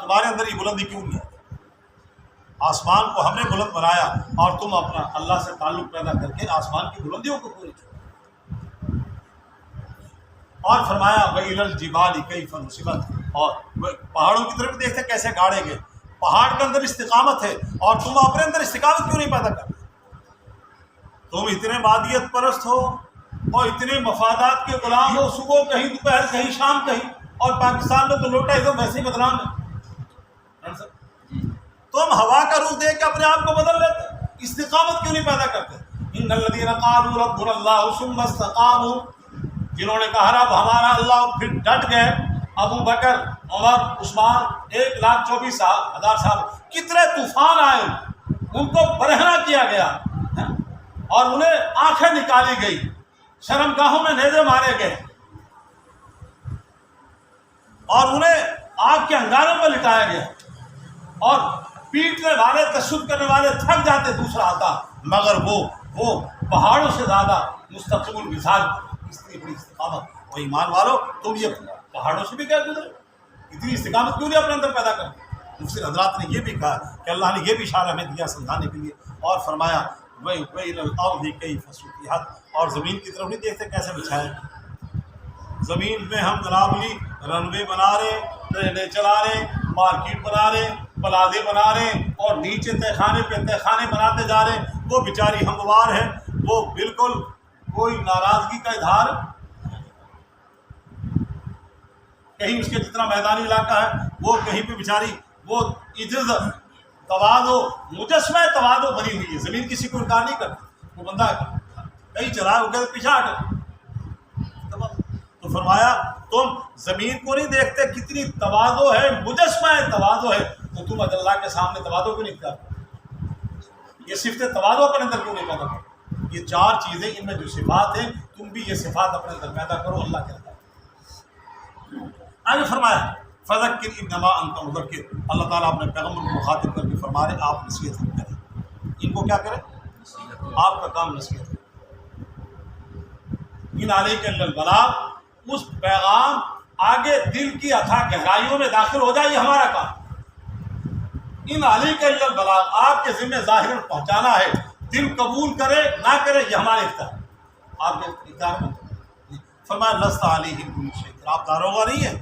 تمہارے اندر یہ بلندی کیوں نہیں ہے. آسمان کو ہم نے بلند بنایا اور تم اپنا اللہ سے تعلق پیدا کر کے آسمان کی بلندیوں کو پوری کرو. اور فرمایا وإلى الجبال كيف نصبت، اور پہاڑوں کی طرف دیکھتے کیسے گاڑے گئے. پہاڑ کے اندر استقامت ہے اور تم اپنے اندر استقامت کیوں نہیں پیدا کرتے. تم اتنے مادیت پرست ہو اور اتنے مفادات کے غلام ہو، صبح کہیں، دوپہر کہیں، شام کہیں، اور پاکستان میں تو لوٹا ازم ویسے ہی بدنام ہے. تم ہوا کا روح دے کے اپنے آپ کو بدل لیتے، استقامت کیوں نہیں پیدا کرتے. ان الذین قالوا ربنا اللہ ثم استقاموا، جنہوں نے کہا رب ہمارا اللہ، پھر ڈٹ گئے. ابو بکر، عمر، عثمان، 1,24,000 سال، کتنے طوفان آئے، ان کو برہنہ کیا گیا اور انہیں آنکھیں نکالی گئی، شرم گاہوں میں نیزے مارے گئے اور انہیں آگ کے انگاروں پر لٹایا گیا، اور پیٹنے والے، تشدد کرنے والے تھک جاتے، دوسرا آتا، مگر وہ پہاڑوں سے زیادہ مستقیم المزاج، اتنی بڑی استقامت. وہ ایمان والو، تم یہ پہاڑوں سے بھی کیا گزرے، اتنی استقامت کیوں نہیں اپنے اندر پیدا کرتے. دوسرے حضرات نے یہ بھی کہا کہ اللہ نے یہ بھی اشارہ ہمیں دیا سمجھانے کے لیے، اور فرمایا وإلى الأرض كيف سطحت، اور زمین کی طرف نہیں دیکھتے کیسے بچھائے. زمین میں ہم جناب لی رن وے بنا رہے، ٹرینیں چلا رہے، مارکیٹ بنا رہے، پلازے بنا رہے، اور نیچے تہ خانے پہ تہ خانے بناتے جا رہے. وہ بیچاری ہموار ہے، وہ بالکل کوئی ناراضگی کا اظہار، کہیں اس کے جتنا میدانی علاقہ ہے وہ کہیں پہ بیچاری وہ عجز، تواضع، مجسمہ تواضع بنی ہوئی ہے. زمین کسی کو انکار نہیں کرتی. وہ بندہ کہیں چلا ہے، وہ کہتے پیچھے ہٹ. تو فرمایا تم زمین کو نہیں دیکھتے کتنی تواضع ہے، مجسمہ تواضع ہے، تو تم اللہ کے سامنے تواضع کیوں نہیں کرتے. یہ صفت تواضع اپنے اندر کیوں نہیں پیدا کرتے. یہ 4 چیزیں، ان میں جو صفات ہیں تم بھی یہ صفات اپنے اندر پیدا کرو اللہ کے رضا. آگے فرمایا فذکر انما انت مذکر، اللہ تعالیٰ اپنے پیغمبر کو مخاطب کر کے فرما رہے آپ نصیحت کریں. ان کو کیا کریں؟ آپ کا کام نصیحت ہے. ان علیک الا البلاغ، اس پیغام آگے دل کی اتھا گہرائیوں میں داخل ہو جائے، یہ ہمارا کام. ان علیک الا البلاغ، آپ کے ذمہ ظاہر پہنچانا ہے، دل قبول کرے نہ کرے یہ ہمارے اختیار. آپ کے اختیار میں فرمایا لست علیہم بشیء، آپ داروغہ نہیں ہے.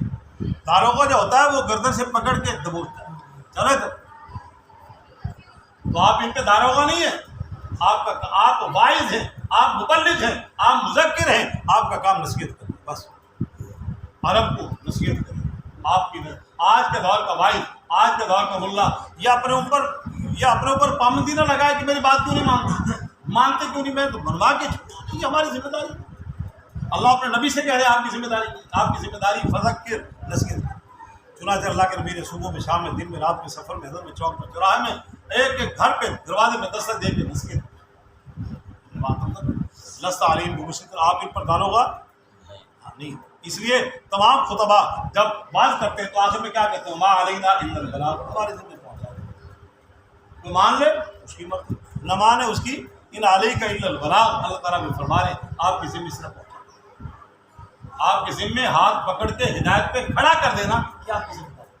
داروغہ جو ہوتا ہے وہ گردن سے پکڑ کے دبوچتا ہے، چلے تو آپ ان کے داروغہ نہیں ہیں. آپ واعظ ہیں، آپ مبلغ ہیں، آپ مذکر ہیں، آپ کا کام نصیحت کرنا، بس عرب کو نصیحت کریں۔ آپ کی آج کے دور کا واعظ، آج کے دور کا ملا یہ اپنے اوپر پابندی نہ لگائے کہ میری بات کیوں نہیں مانتے کیوں نہیں، میں تو بنوا کے یہ ہماری ذمہ داری۔ اللہ اپنے نبی سے کہہ رہے ہیں آپ کی ذمہ داری فذکر، نصیحت۔ چنانچہ اللہ کے نبی نے صبح میں، شام میں، دن میں، رات میں، سفر میں، حضر میں، چوک میں، چوراہے میں، ایک ایک گھر پہ دروازے میں دستک دے کے نصیحت۔ لست علیہم بمسیطر، آپ ان پر داروغہ نہیں۔ اس لیے تمام خطبہ جب بات کرتے ہیں تو آخر میں کیا کہتے ہیں؟ ما علینا الا البلاغ، ہمارے ذمہ پہنچا دیں۔ تو مان لے اس کی مرضی، نہ مانے اس کی، ان علیک الا البلاغ، اللہ تعالیٰ بھی فرما رہے ہیں آپ کی ذمہ صرف پہنچا، آپ کے ذمے ہاتھ پکڑ کے ہدایت پہ کھڑا کر دینا یہ آپ کی ذمہ داری۔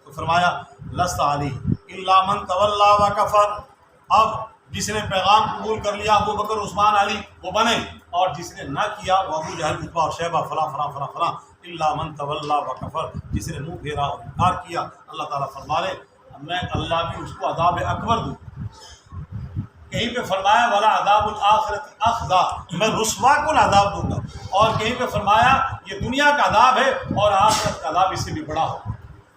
تو فرمایا لست علیہ الا من تولی و کفر، اب جس نے پیغام قبول کر لیا ابو بکر، عثمان، علی وہ بنے، اور جس نے نہ کیا وہ ابو جہل، عتبہ اور شیبہ، فلاں فلاں فلاں فلاں، الا من تولی و کفر، جس نے منہ پھیرا اور انکار کیا۔ اللہ تعالیٰ فرما رہے میں اللہ بھی اس کو عذاب اکبر دوں۔ کہیں پہ فرمایا ولا عذاب الآخرۃ اخزی، میں رسوا کن عذاب دوں گا، اور کہیں پہ فرمایا یہ دنیا کا عذاب ہے اور آخرت کا عذاب اس سے بھی بڑا ہو۔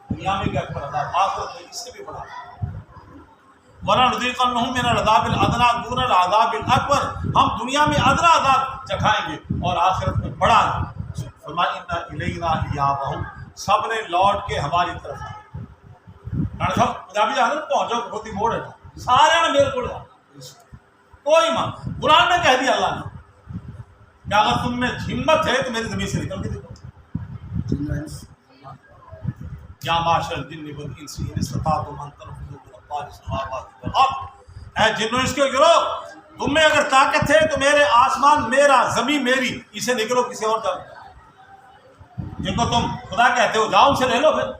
دنیا میں کیا اکبر عذاب، آخرت میں اس سے بھی بڑا ہو۔ وَلَنُذِيقَنَّهُم مِّنَ الْعَذَابِ الْأَدْنَىٰ دُونَ الْعَذَابِ الْأَكْبَرِ، ہم دنیا میں ادنا عذاب چکھائیں گے اور آخرت میں بڑا عذاب۔ فرمایا اِنَّ إِلَيْنَا إِيَابَهُمْ، سب نے لوٹ کے ہماری طرف آئے۔ ڈاکٹر صاحب پنجابی حضرت پہنچو ہوتی موڑ ہے، سارے نے میرے کو کوئی مان، قرآن میں کہہ دیا اللہ نے کہ اگر تم میں ہمت ہے تو میری زمین سے نکل کے دیکھو۔ یا معاشر الجن والانس ان استطعتم ان تنفذوا من اقطار السماوات والارض، اے جنوں اس کے گروہ تم میں اگر طاقت ہے تو میرے آسمان میرا، زمین میری، اسے نکلو کسی اور جگہ، جن کو تم خدا کہتے ہو جاؤ اسے لے لو۔ پھر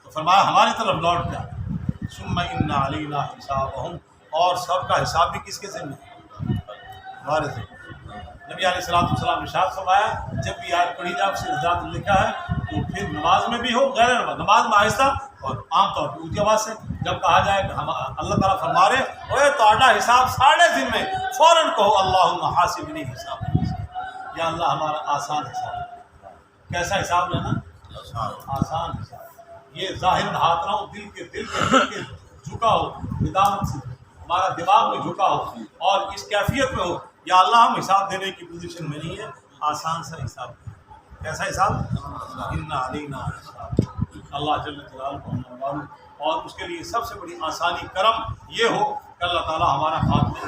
تو فرمایا ہماری طرف لوٹ جا، ثم ان علینا حسابہم، اور سب کا حساب بھی کس کے ذمہ ہے؟ ہمارے ذمہ۔ نبی علیہ السلام نے ارشاد فرمایا جب بھی آیت پڑھی جائے اس سے حضرات نے لکھا ہے تو پھر نماز میں بھی ہو، غیر نماز میں آہستہ اور عام طور پہ اونچی آواز سے جب کہا جائے کہ ہم اللہ تعالیٰ فرما رہے اوے تہاڈا حساب ساڑھے ذمے، فوراً کہو اللہم حاسبنی حساب، یا اللہ ہمارا آسان حساب۔ کیسا حساب لینا؟ آسان حساب۔ یہ ظاہر ہاتھ نہ ہو، دل کے جھکا ہو، ندامت سے ہمارا دماغ میں جھکا ہو اور اس کیفیت میں ہو یا اللہ ہم حساب دینے کی پوزیشن میں نہیں ہے، آسان سا حساب۔ کیسا حساب؟ ان علینا حساب۔ اللہ جل جلالہ کو ہم، اور اس کے لیے سب سے بڑی آسانی کرم یہ ہو کہ اللہ تعالیٰ ہمارا خاتمہ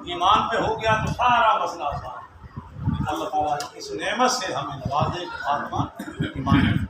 ایمان پہ ہو گیا تو سارا مسئلہ آسان۔ اللہ تعالیٰ اس نعمت سے ہمیں نوازے کہ خاتمہ ایمان پہ۔